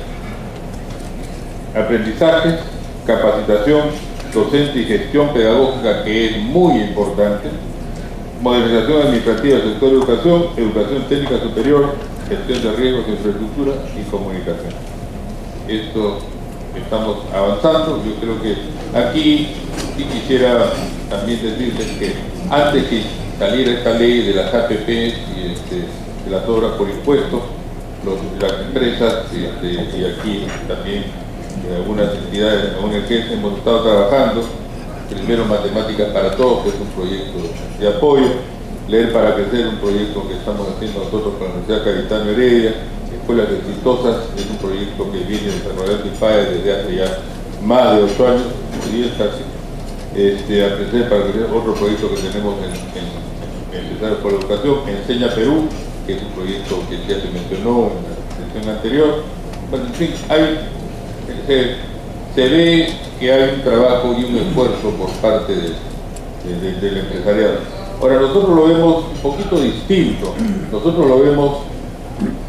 aprendizaje, capacitación, docente y gestión pedagógica, que es muy importante, modernización administrativa del sector de educación, educación técnica superior, gestión de riesgos, infraestructura y comunicación. Esto estamos avanzando. Yo creo que aquí sí quisiera también decirles que antes que saliera esta ley de las APP y de las obras por impuestos, las empresas y aquí también algunas entidades, algunas que hemos estado trabajando. Primero, Matemáticas para Todos, que es un proyecto de apoyo. Leer para Crecer, un proyecto que estamos haciendo nosotros con la Universidad Cayetano Heredia. Escuelas Exitosas, es un proyecto que viene desarrollando IPAE desde hace ya más de 8 años, 10 casi. Aprender para Crecer, otro proyecto que tenemos en Empresarios por la Educación. Enseña Perú, que es un proyecto que ya se mencionó en la sesión anterior. Bueno, en fin, se ve que hay un trabajo y un esfuerzo por parte del empresariado. Ahora, nosotros lo vemos un poquito distinto. Nosotros lo vemos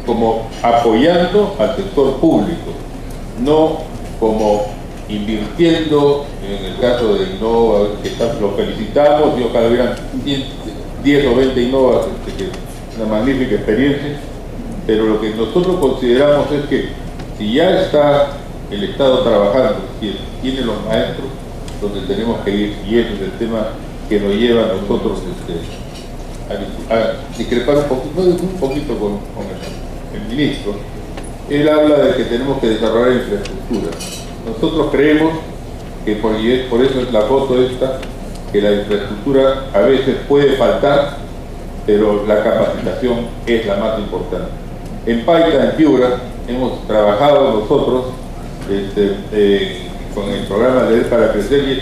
como apoyando al sector público, no como invirtiendo. En el caso de Innova, que lo felicitamos, y ojalá hubieran 10 o 20 Innovas, que es una magnífica experiencia, pero lo que nosotros consideramos es que si ya está el Estado trabajando, si tiene los maestros, donde tenemos que ir, y ese es el tema que nos lleva a nosotros a discrepar un poquito con el ministro. Él habla de que tenemos que desarrollar infraestructura. Nosotros creemos que por eso es la foto esta, que la infraestructura a veces puede faltar, pero la capacitación es la más importante. En Paita, en Piura, hemos trabajado nosotros con el programa Leer para Crecer, y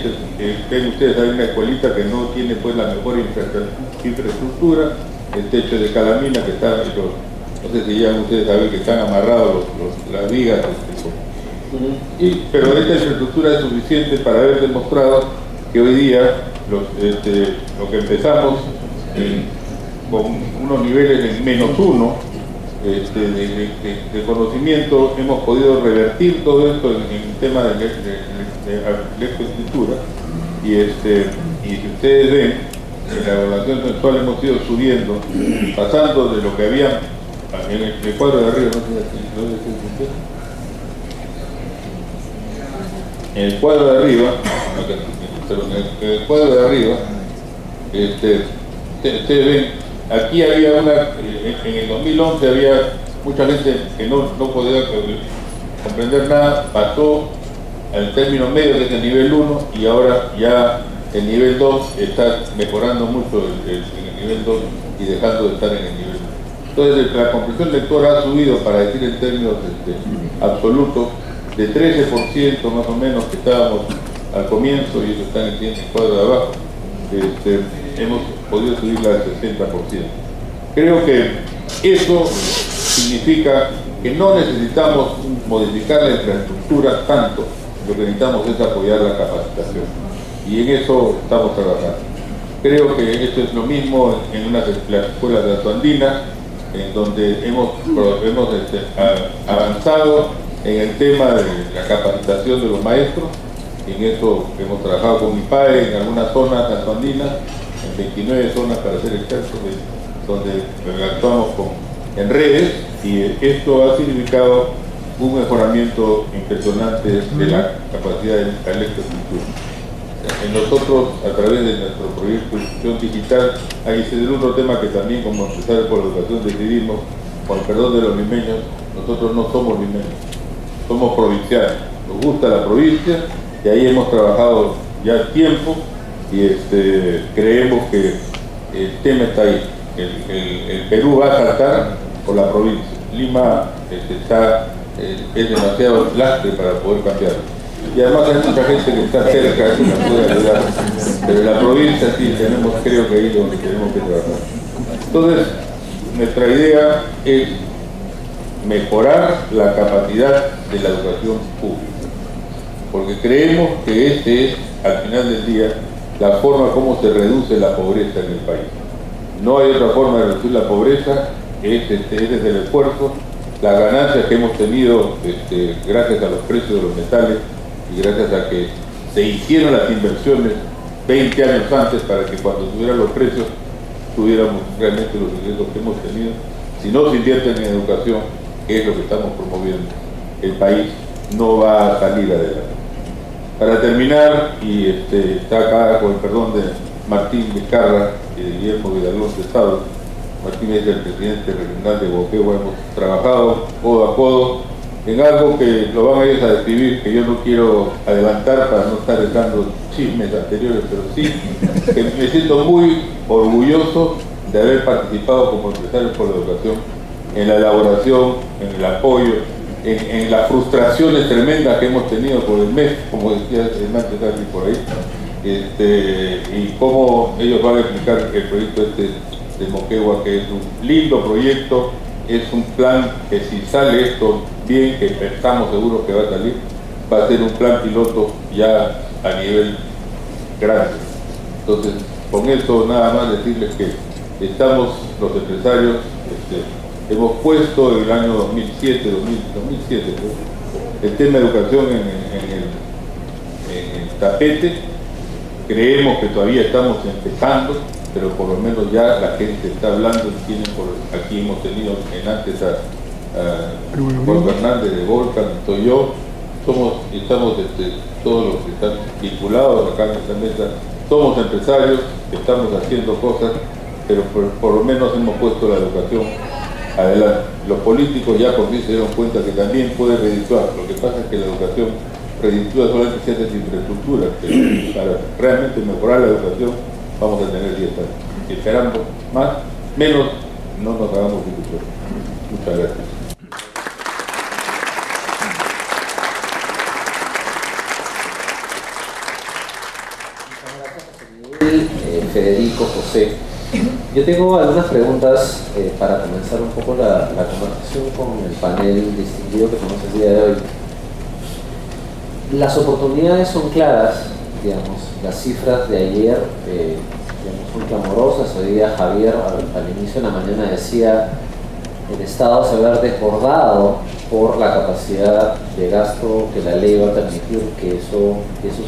ven ustedes, hay una escuelita que no tiene pues la mejor infraestructura, el techo de calamina que está, no sé si ya ustedes saben que están amarrados las vigas, pero esta infraestructura es suficiente para haber demostrado que hoy día lo que empezamos con unos niveles de -1 de conocimiento, hemos podido revertir todo esto en el tema de lectoescritura, y si ustedes ven, en la evaluación mensual hemos ido subiendo, pasando de lo que había en el cuadro de arriba, en el cuadro de arriba, ustedes ven, aquí había en el 2011 había mucha gente que no podía comprender nada, pasó al término medio, que es el nivel 1, y ahora ya el nivel 2 está mejorando mucho en el nivel 2 y dejando de estar en el nivel 1. Entonces la comprensión lectora ha subido, para decir en términos absolutos, de 13% más o menos que estábamos al comienzo, y eso está en el siguiente cuadro de abajo, hemos podido subirla al 60%. Creo que eso significa que no necesitamos modificar la infraestructura tanto, lo que necesitamos es apoyar la capacitación, y en eso estamos trabajando. Creo que esto es lo mismo en las escuelas de Alto Andina, en donde hemos avanzado en el tema de la capacitación de los maestros. En eso hemos trabajado con IPAE en algunas zonas altoandinas, 29 zonas para ser exactos, donde actuamos en redes, y esto ha significado un mejoramiento impresionante de la capacidad de la electroescritura. Nosotros, a través de nuestro proyecto de Institución Digital, ahí se dio otro tema que también como empresarios por la educación decidimos, con el perdón de los limeños, nosotros no somos limeños, somos provinciales, nos gusta la provincia, y ahí hemos trabajado ya tiempo, y creemos que el tema está ahí. El Perú va a saltar por la provincia. Lima es demasiado lastre para poder cambiarlo. Y además hay mucha gente que está cerca que nos puede ayudar. Pero en la provincia sí creo que ahí es donde tenemos que trabajar. Entonces, nuestra idea es mejorar la capacidad de la educación pública. Porque creemos que es, al final del día, la forma como se reduce la pobreza en el país. No hay otra forma de reducir la pobreza, es desde el esfuerzo, las ganancias que hemos tenido gracias a los precios de los metales y gracias a que se hicieron las inversiones 20 años antes para que cuando tuvieran los precios tuviéramos realmente los ingresos que hemos tenido. Si no se invierte en educación, que es lo que estamos promoviendo, el país no va a salir adelante. Para terminar, y está acá con el perdón de Martín Vizcarra y de Guillermo Vidalón de Estado. Martín es el presidente regional de Moquegua. Hemos trabajado codo a codo en algo que lo van a ir a describir, que yo no quiero adelantar para no estar dejando chismes anteriores, pero sí que me siento muy orgulloso de haber participado como empresario por la educación en la elaboración, en el apoyo, en las frustraciones tremendas que hemos tenido por el mes, como decía Hernández García por ahí, y cómo ellos van a explicar el proyecto de Moquegua, que es un lindo proyecto, es un plan que si sale esto bien, que estamos seguros que va a salir, va a ser un plan piloto ya a nivel grande. Entonces, con eso nada más decirles que estamos los empresarios, hemos puesto en el año 2007, el tema de educación en el tapete. Creemos que todavía estamos empezando, pero por lo menos ya la gente está hablando. Aquí hemos tenido antes a Juan Fernández de Volcan, estoy yo, estamos todos los que están vinculados acá en esta mesa, somos empresarios, estamos haciendo cosas, pero por lo menos hemos puesto la educación adelante. Los políticos ya por fin se dieron cuenta que también puede redituar. Lo que pasa es que la educación reditúa solamente ciertas infraestructuras, que para realmente mejorar la educación vamos a tener 10 años. Y esperando menos, no nos hagamos ilusiones. Muchas gracias. Federico, José. Yo tengo algunas preguntas para comenzar un poco la conversación con el panel distinguido que tenemos el día de hoy. Las oportunidades son claras, digamos, las cifras de ayer son clamorosas. Hoy día Javier al inicio de la mañana decía el Estado se va a ver desbordado por la capacidad de gasto que la ley va a permitir que eso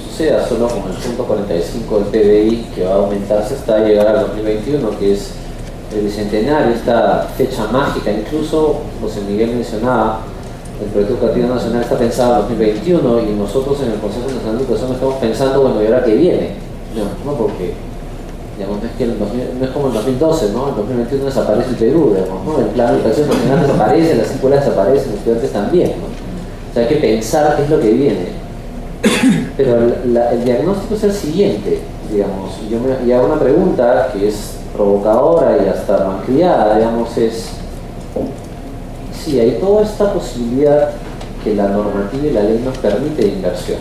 suceda, solo con el punto 45 del PBI que va a aumentarse hasta llegar al 2021, que es el bicentenario, esta fecha mágica. Incluso José Miguel mencionaba, el proyecto educativo nacional está pensado en 2021 y nosotros en el Consejo Nacional de Educación estamos pensando, bueno, ¿y ahora qué viene? No, porque digamos, no es como en 2012, ¿no? En 2021 desaparece el Perú, digamos, ¿no? El plan de educación nacional desaparece, las escuelas desaparecen, los estudiantes también, ¿no? O sea, hay que pensar qué es lo que viene. Pero el diagnóstico es el siguiente, digamos, y hago una pregunta que es provocadora y hasta malcriada, digamos, es si hay toda esta posibilidad que la normativa y la ley nos permite de inversión.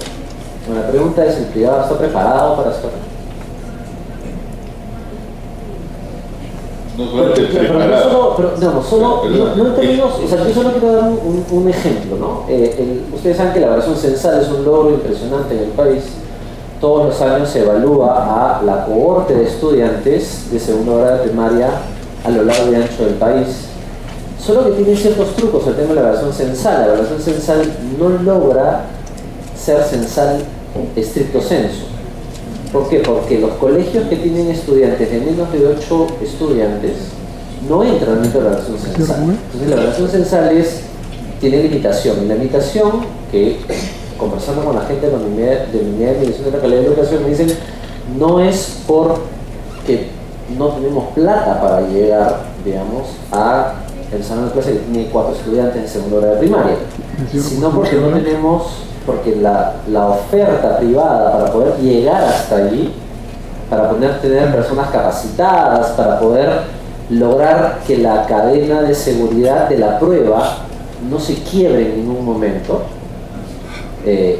Bueno, la pregunta es, ¿el privado está preparado para hacerlo? No solamente preparado. No tenemos, o sea, yo solo quiero dar un ejemplo, ¿no? Ustedes saben que la evaluación censal es un logro impresionante en el país. Todos los años se evalúa a la cohorte de estudiantes de segundo grado de primaria a lo largo y ancho del país. Solo que tiene ciertos trucos el tema de la evaluación censal. La evaluación censal no logra ser censal estricto sensu. ¿Por qué? Porque los colegios que tienen estudiantes de menos de 8 estudiantes no entran dentro de la evaluación censal. Entonces la evaluación censal tiene limitación. Y la limitación que, conversando con la gente de la Unidad de Medición de la Calidad de la Educación, me dicen, no es porque no tenemos plata para llegar, digamos, a el salón de clase que tiene 4 estudiantes en segundo grado de primaria, sino porque no tenemos, porque la oferta privada para poder llegar hasta allí, para poder tener personas capacitadas, para poder lograr que la cadena de seguridad de la prueba no se quiebre en ningún momento,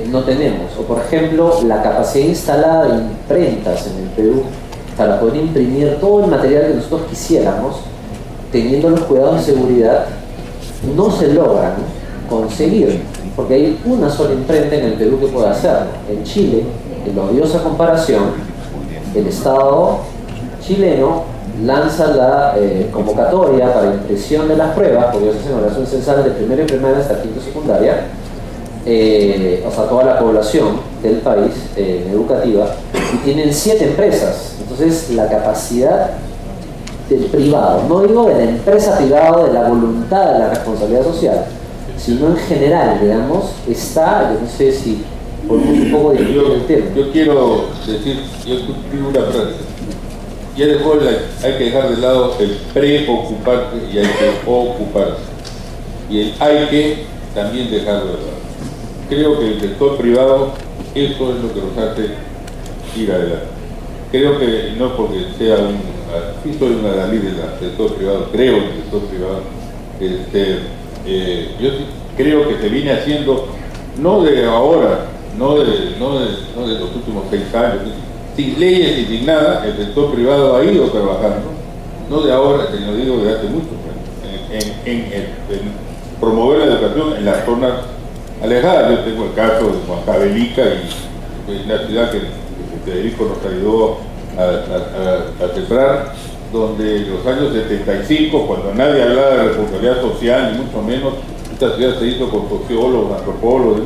no tenemos. O por ejemplo, la capacidad instalada de imprentas en el Perú para poder imprimir todo el material que nosotros quisiéramos, teniendo los cuidados de seguridad, no se logran conseguir, porque hay una sola imprenta en el Perú que puede hacerlo. En Chile, en la odiosa comparación, el Estado chileno lanza la convocatoria para impresión de las pruebas, porque ellos hacen evaluación censal de primera y primaria hasta quinto secundaria, o sea, toda la población del país educativa, y tienen 7 empresas. Entonces, la capacidad del privado, no digo de la empresa privada, de la voluntad de la responsabilidad social, sino en general, digamos, está, yo no sé si por un poco de el tema. Yo quiero decir, yo digo una frase, ya después hay que dejar de lado el preocuparse y hay que ocuparse, y el hay que también dejarlo de lado. Creo que el sector privado, eso es lo que nos hace ir adelante. Creo que no porque sea sí soy un adalid del sector privado, creo en el sector privado, yo sí creo que se viene haciendo, no de ahora, no de los últimos 6 años, sin leyes y sin nada, el sector privado ha ido trabajando, no de ahora, te lo digo de hace mucho, en promover la educación en las zonas alejadas. Yo tengo el caso de Huancavelica, y es la ciudad que Federico nos ayudó a sembrar, donde en los años 75, cuando nadie hablaba de responsabilidad social, ni mucho menos, esta ciudad se hizo con sociólogos, antropólogos,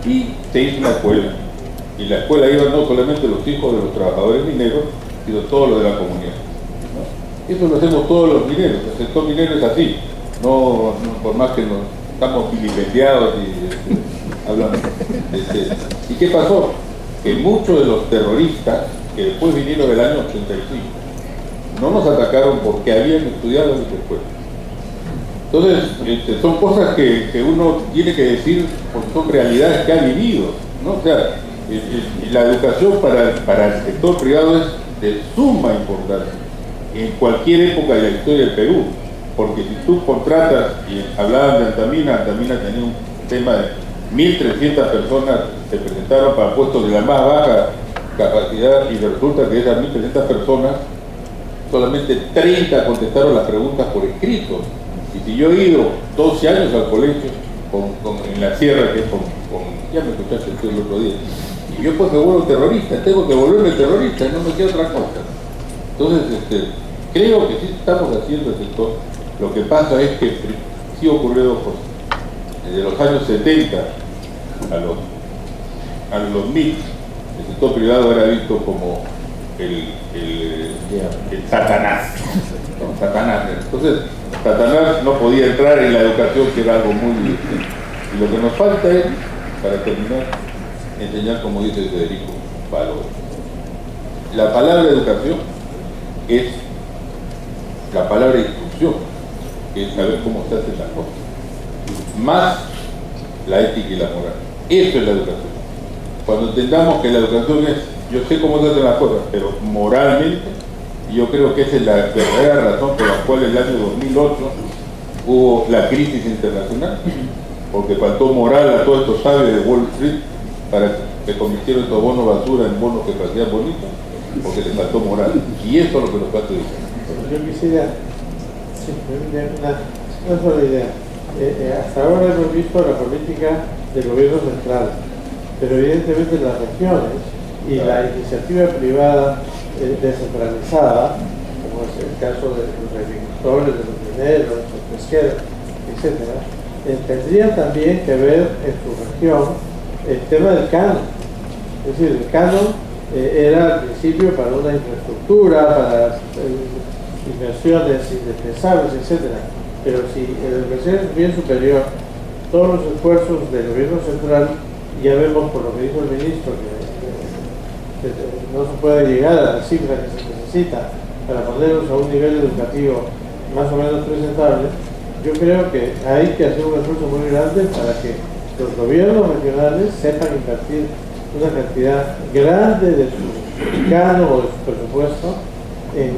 y se hizo una escuela. Y la escuela iban no solamente los hijos de los trabajadores mineros, sino todos los de la comunidad, ¿no? Eso lo hacemos todos los mineros. El sector minero es así, no por más que nos estamos vilipendiados y hablando. ¿Y qué pasó? Que muchos de los terroristas que después vinieron del año 85 no nos atacaron porque habían estudiado en nuestra escuela. Entonces, son cosas que uno tiene que decir porque son realidades que ha vivido, ¿no? O sea, la educación para el sector privado es de suma importancia en cualquier época de la historia del Perú, porque si tú contratas, y hablaban de Antamina tenía un tema de 1.300 personas se presentaron para puestos de la más baja capacidad, y resulta que de esas 1.300 personas solamente 30 contestaron las preguntas por escrito. Y si yo he ido 12 años al colegio en la sierra, que es ya me escuchaste tú el otro día, y yo pues me vuelvo terrorista, tengo que volverme terrorista, no me queda otra cosa. Entonces, creo que sí estamos haciendo el sector. Lo que pasa es que sí ocurrió 2 cosas. Desde los años 70 a los 2000, el sector privado era visto como el Satanás. ¿No? Satanás. Entonces, Satanás no podía entrar en la educación, que era algo muy difícil. Y lo que nos falta es, para terminar, enseñar, como dice Federico, valores. La palabra educación es la palabra instrucción, que es saber cómo se hacen las cosas, más la ética y la moral. Eso es la educación. Cuando entendamos que la educación es, yo sé cómo se hacen las cosas, pero moralmente, yo creo que esa es la verdadera razón por la cual el año 2008 hubo la crisis internacional, porque faltó moral a todos estos sabios de Wall Street para que convirtieron estos bonos basura en bonos que parecían bonitos, porque les faltó moral. Y eso es lo que nos falta educar. Yo quisiera una sola idea. Hasta ahora hemos visto la política del gobierno central, pero evidentemente las regiones y la iniciativa privada descentralizada, como es el caso de los agricultores, de los mineros, de los pesqueros, etc., tendría también que ver en su región el tema del canon. Es decir, el canon era al principio para una infraestructura, para inversiones indispensables, etc. Pero si en la educación es bien superior, todos los esfuerzos del gobierno central, ya vemos por lo que dijo el ministro, que no se puede llegar a la cifra que se necesita para ponernos a un nivel educativo más o menos presentable. Yo creo que hay que hacer un esfuerzo muy grande para que los gobiernos regionales sepan invertir una cantidad grande de su mexicano o de su presupuesto en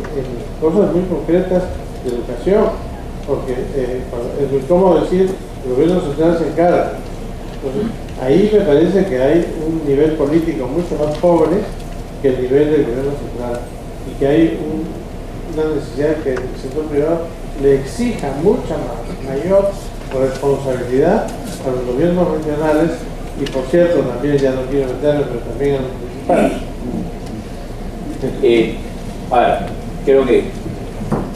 cosas muy concretas de educación, porque es muy cómodo decir el gobierno central se encarga. Entonces, ahí me parece que hay un nivel político mucho más pobre que el nivel del gobierno central, y que hay una necesidad que el sector privado le exija mucha mayor responsabilidad a los gobiernos regionales, y por cierto, también, ya no quiero meterme, pero también a los municipales. A ver, creo que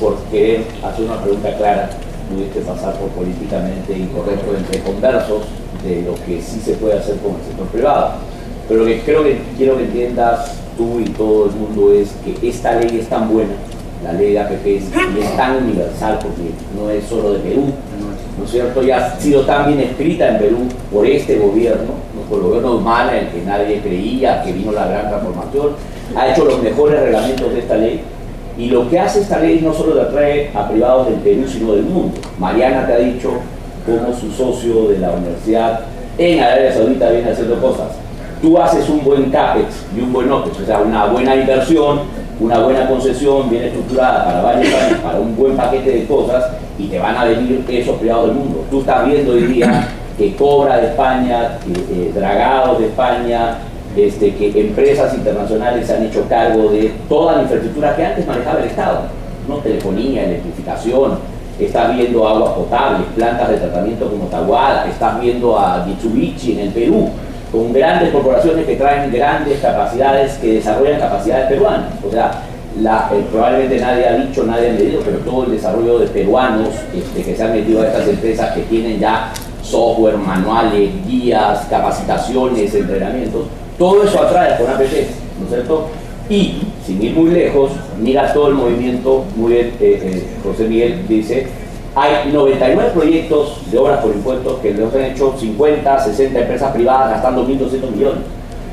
por querer hacer una pregunta clara tuviste pasar por políticamente incorrecto entre conversos de lo que sí se puede hacer con el sector privado. Pero lo que creo que quiero que entiendas tú y todo el mundo es que esta ley es tan buena, la ley de APP, y es tan universal porque no es solo de Perú, ¿no es cierto? Ya ha sido tan bien escrita en Perú por este gobierno, ¿no? Por el gobierno de Humala, en el que nadie creía, que vino la gran transformación, ha hecho los mejores reglamentos de esta ley. Y lo que hace esta ley no solo le atrae a privados del Perú, sino del mundo. Mariana te ha dicho cómo su socio de la universidad en Arabia Saudita viene haciendo cosas. Tú haces un buen CAPEX y un buen OPEX, o sea, una buena inversión, una buena concesión bien estructurada para varios años, para un buen paquete de cosas, y te van a venir esos privados del mundo. Tú estás viendo hoy día que Cobra de España, Dragados de España, que empresas internacionales se han hecho cargo de toda la infraestructura que antes manejaba el Estado, ¿no? Telefonía, electrificación, estás viendo aguas potables, plantas de tratamiento como Tahuada, estás viendo a Mitsubishi en el Perú, con grandes corporaciones que traen grandes capacidades, que desarrollan capacidades peruanas. O sea, probablemente nadie ha dicho, nadie ha medido, pero todo el desarrollo de peruanos que se han metido a estas empresas que tienen ya software, manuales, guías, capacitaciones, entrenamientos, todo eso atrae con APP, ¿no es cierto? Y, sin ir muy lejos, mira todo el movimiento, muy bien, José Miguel dice, hay 99 proyectos de obras por impuestos que los han hecho 50, 60 empresas privadas gastando 1.200 millones.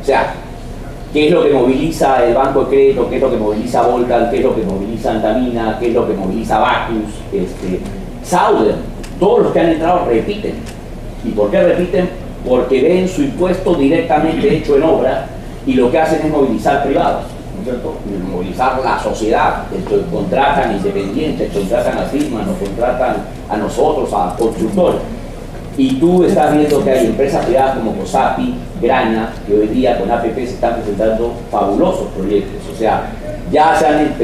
O sea, ¿qué es lo que moviliza el Banco de Crédito? ¿Qué es lo que moviliza Volcan? ¿Qué es lo que moviliza Antamina? ¿Qué es lo que moviliza Bacus? Southern? Todos los que han entrado repiten. ¿Y por qué repiten? Porque ven su impuesto directamente hecho en obra, y lo que hacen es movilizar privados, ¿no es cierto? Movilizar la sociedad. Contratan independientes, contratan a firmas, nos contratan a nosotros, a constructores. Y tú estás viendo que hay empresas privadas como COSAPI, Grana, que hoy día con APP se están presentando fabulosos proyectos. O sea, ya se han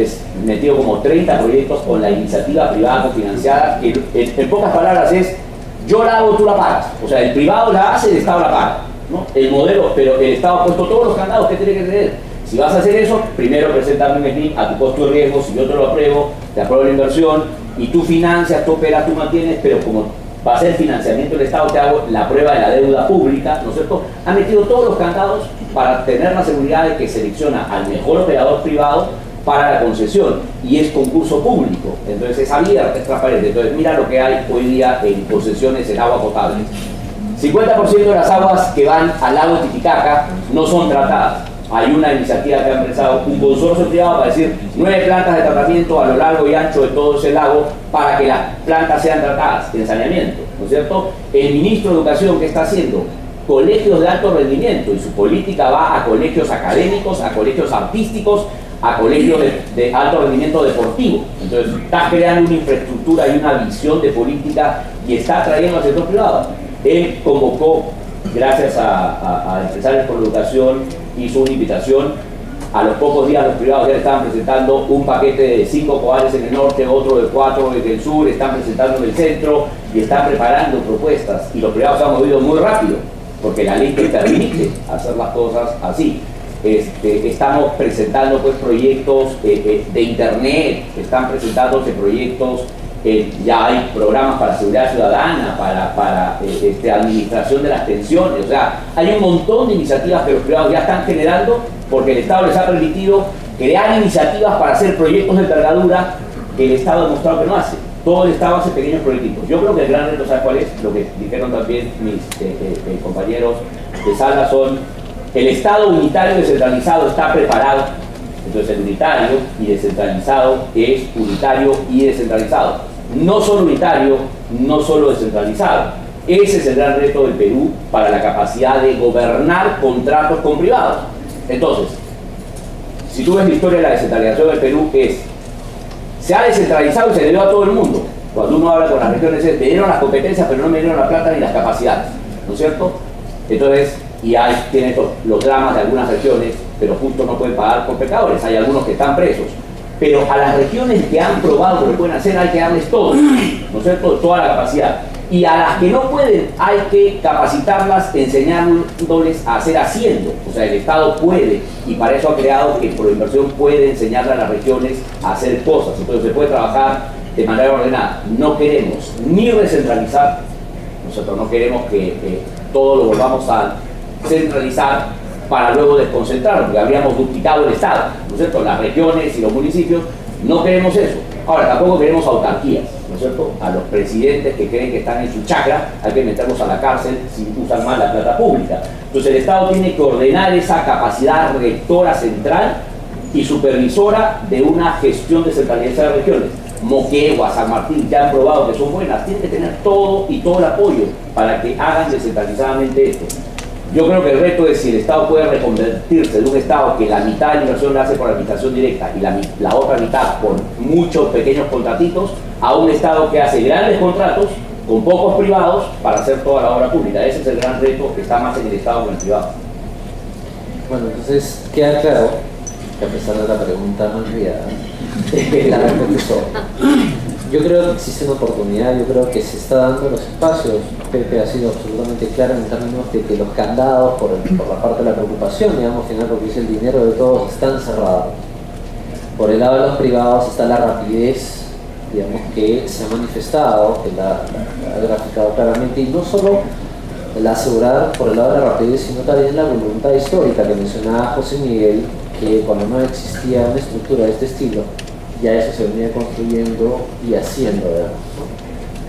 metido como 30 proyectos con la iniciativa privada cofinanciada, que en pocas palabras es: yo la hago, tú la pagas. O sea, el privado la hace, el Estado la paga, ¿no? El modelo, pero el Estado ha puesto todos los candados que tiene que tener. Si vas a hacer eso, primero presentame un SNI a tu costo de riesgo. Si yo te lo apruebo, te apruebo la inversión, y tú financias, tú operas, tú mantienes, pero como va a ser financiamiento del Estado, te hago la prueba de la deuda pública, ¿no es cierto? Ha metido todos los candados para tener la seguridad de que selecciona al mejor operador privado para la concesión, y es concurso público, entonces es abierto, es transparente. Entonces mira lo que hay hoy día en concesiones en agua potable. 50% de las aguas que van al lago Titicaca no son tratadas. Hay una iniciativa que ha empezado un consorcio privado para decir 9 plantas de tratamiento a lo largo y ancho de todo ese lago para que las plantas sean tratadas en saneamiento, ¿no es cierto? El ministro de Educación, ¿qué está haciendo? Colegios de alto rendimiento, y su política va a colegios académicos, a colegios artísticos, a colegios de alto rendimiento deportivo. Entonces está creando una infraestructura y una visión de política, y está trayendo al sector privado. Él convocó, gracias a Empresarios por la Educación, hizo una invitación. A los pocos días los privados ya le estaban presentando un paquete de 5 coales en el norte, otro de 4 en el sur, están presentando en el centro y están preparando propuestas, y los privados se han movido muy rápido porque la ley te permite hacer las cosas así. Estamos presentando pues proyectos de internet, están presentándose proyectos ya hay programas para seguridad ciudadana, para administración de las pensiones, o sea, hay un montón de iniciativas que los privados ya están generando porque el Estado les ha permitido crear iniciativas para hacer proyectos de envergadura que el Estado ha demostrado que no hace. Todo el Estado hace pequeños proyectos. Yo creo que el gran reto, ¿sabes cuál es? Lo que dijeron también mis compañeros de sala son: el Estado unitario y descentralizado está preparado. Entonces el unitario y descentralizado es unitario y descentralizado. No solo unitario, no solo descentralizado. Ese es el gran reto del Perú para la capacidad de gobernar contratos con privados. Entonces, si tú ves la historia de la descentralización del Perú, se ha descentralizado y se le dio a todo el mundo. Cuando uno habla con las regiones, me dieron las competencias, pero no me dieron la plata ni las capacidades, ¿no es cierto? Entonces, y ahí tienen los dramas de algunas regiones, pero justo no pueden pagar por pecadores. Hay algunos que están presos. Pero a las regiones que han probado lo que pueden hacer, hay que darles todo, ¿no es cierto? Toda la capacidad. Y a las que no pueden, hay que capacitarlas, enseñándoles a hacer haciendo. O sea, el Estado puede, y para eso ha creado que Proinversión puede enseñarle a las regiones a hacer cosas. Entonces se puede trabajar de manera ordenada. No queremos ni recentralizar, nosotros no queremos que todo lo volvamos a centralizar para luego desconcentrarlo, porque habríamos duplicado el Estado, ¿no es cierto? Las regiones y los municipios, no queremos eso. Ahora, tampoco queremos autarquías, ¿no es cierto? A los presidentes que creen que están en su chacra hay que meterlos a la cárcel si usan mal la plata pública. Entonces el Estado tiene que ordenar esa capacidad rectora central y supervisora de una gestión descentralizada de regiones. Moquegua, San Martín, ya han probado que son buenas, tienen que tener todo y todo el apoyo para que hagan descentralizadamente esto. Yo creo que el reto es si el Estado puede reconvertirse de un Estado que la mitad de la inversión la hace por administración directa y la otra mitad por muchos pequeños contratitos, a un Estado que hace grandes contratos con pocos privados para hacer toda la obra pública. Ese es el gran reto que está más en el Estado que en el privado. Bueno, entonces queda claro que a pesar de la pregunta no enviada, la respuesta es yo creo que existe una oportunidad, yo creo que se está dando los espacios. Pepe ha sido absolutamente claro en términos de que los candados por la parte de la preocupación, digamos, final lo que dice el dinero de todos, están cerrados. Por el lado de los privados está la rapidez, digamos, que se ha manifestado, que la ha graficado claramente, y no solo la asegurar por el lado de la rapidez, sino también la voluntad histórica que mencionaba José Miguel, que cuando no existía una estructura de este estilo, ya eso se venía construyendo y haciendo, ¿verdad?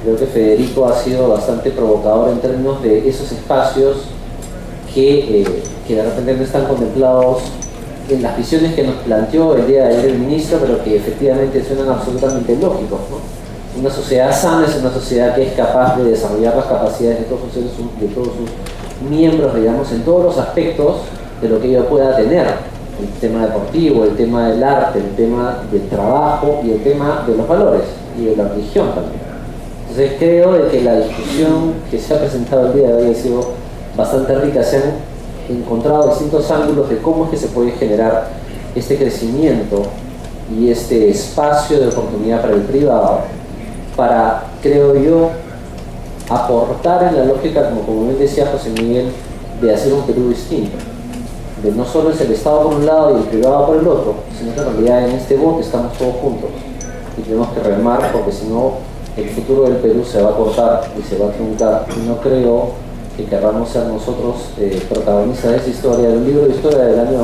Creo que Federico ha sido bastante provocador en términos de esos espacios que de repente no están contemplados en las visiones que nos planteó el día de ayer el ministro, pero que efectivamente suenan absolutamente lógicos, ¿no? Una sociedad sana es una sociedad que es capaz de desarrollar las capacidades de todos sus miembros, digamos, en todos los aspectos de lo que ella pueda tener. El tema deportivo, el tema del arte, el tema del trabajo y el tema de los valores y de la religión también. Entonces creo de que la discusión que se ha presentado el día de hoy ha sido bastante rica. Se han encontrado distintos ángulos de cómo es que se puede generar este crecimiento y este espacio de oportunidad para el privado para, creo yo, aportar en la lógica, como bien decía José Miguel, de hacer un Perú distinto. De no solo es el Estado por un lado y el privado por el otro, sino que en realidad en este bote estamos todos juntos y tenemos que remar, porque si no el futuro del Perú se va a cortar y se va a truncar, y no creo que queramos ser nosotros protagonistas de esa historia, de un libro de historia del año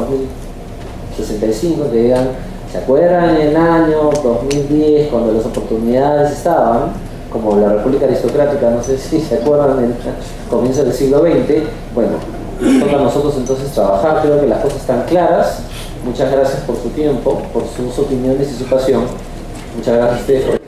2065, que digan, ¿se acuerdan en el año 2010 cuando las oportunidades estaban, como la República Aristocrática, no sé si se acuerdan, en el comienzo del siglo XX? Bueno, toca a nosotros entonces trabajar. Creo que las cosas están claras. Muchas gracias por su tiempo, por sus opiniones y su pasión. Muchas gracias a ustedes.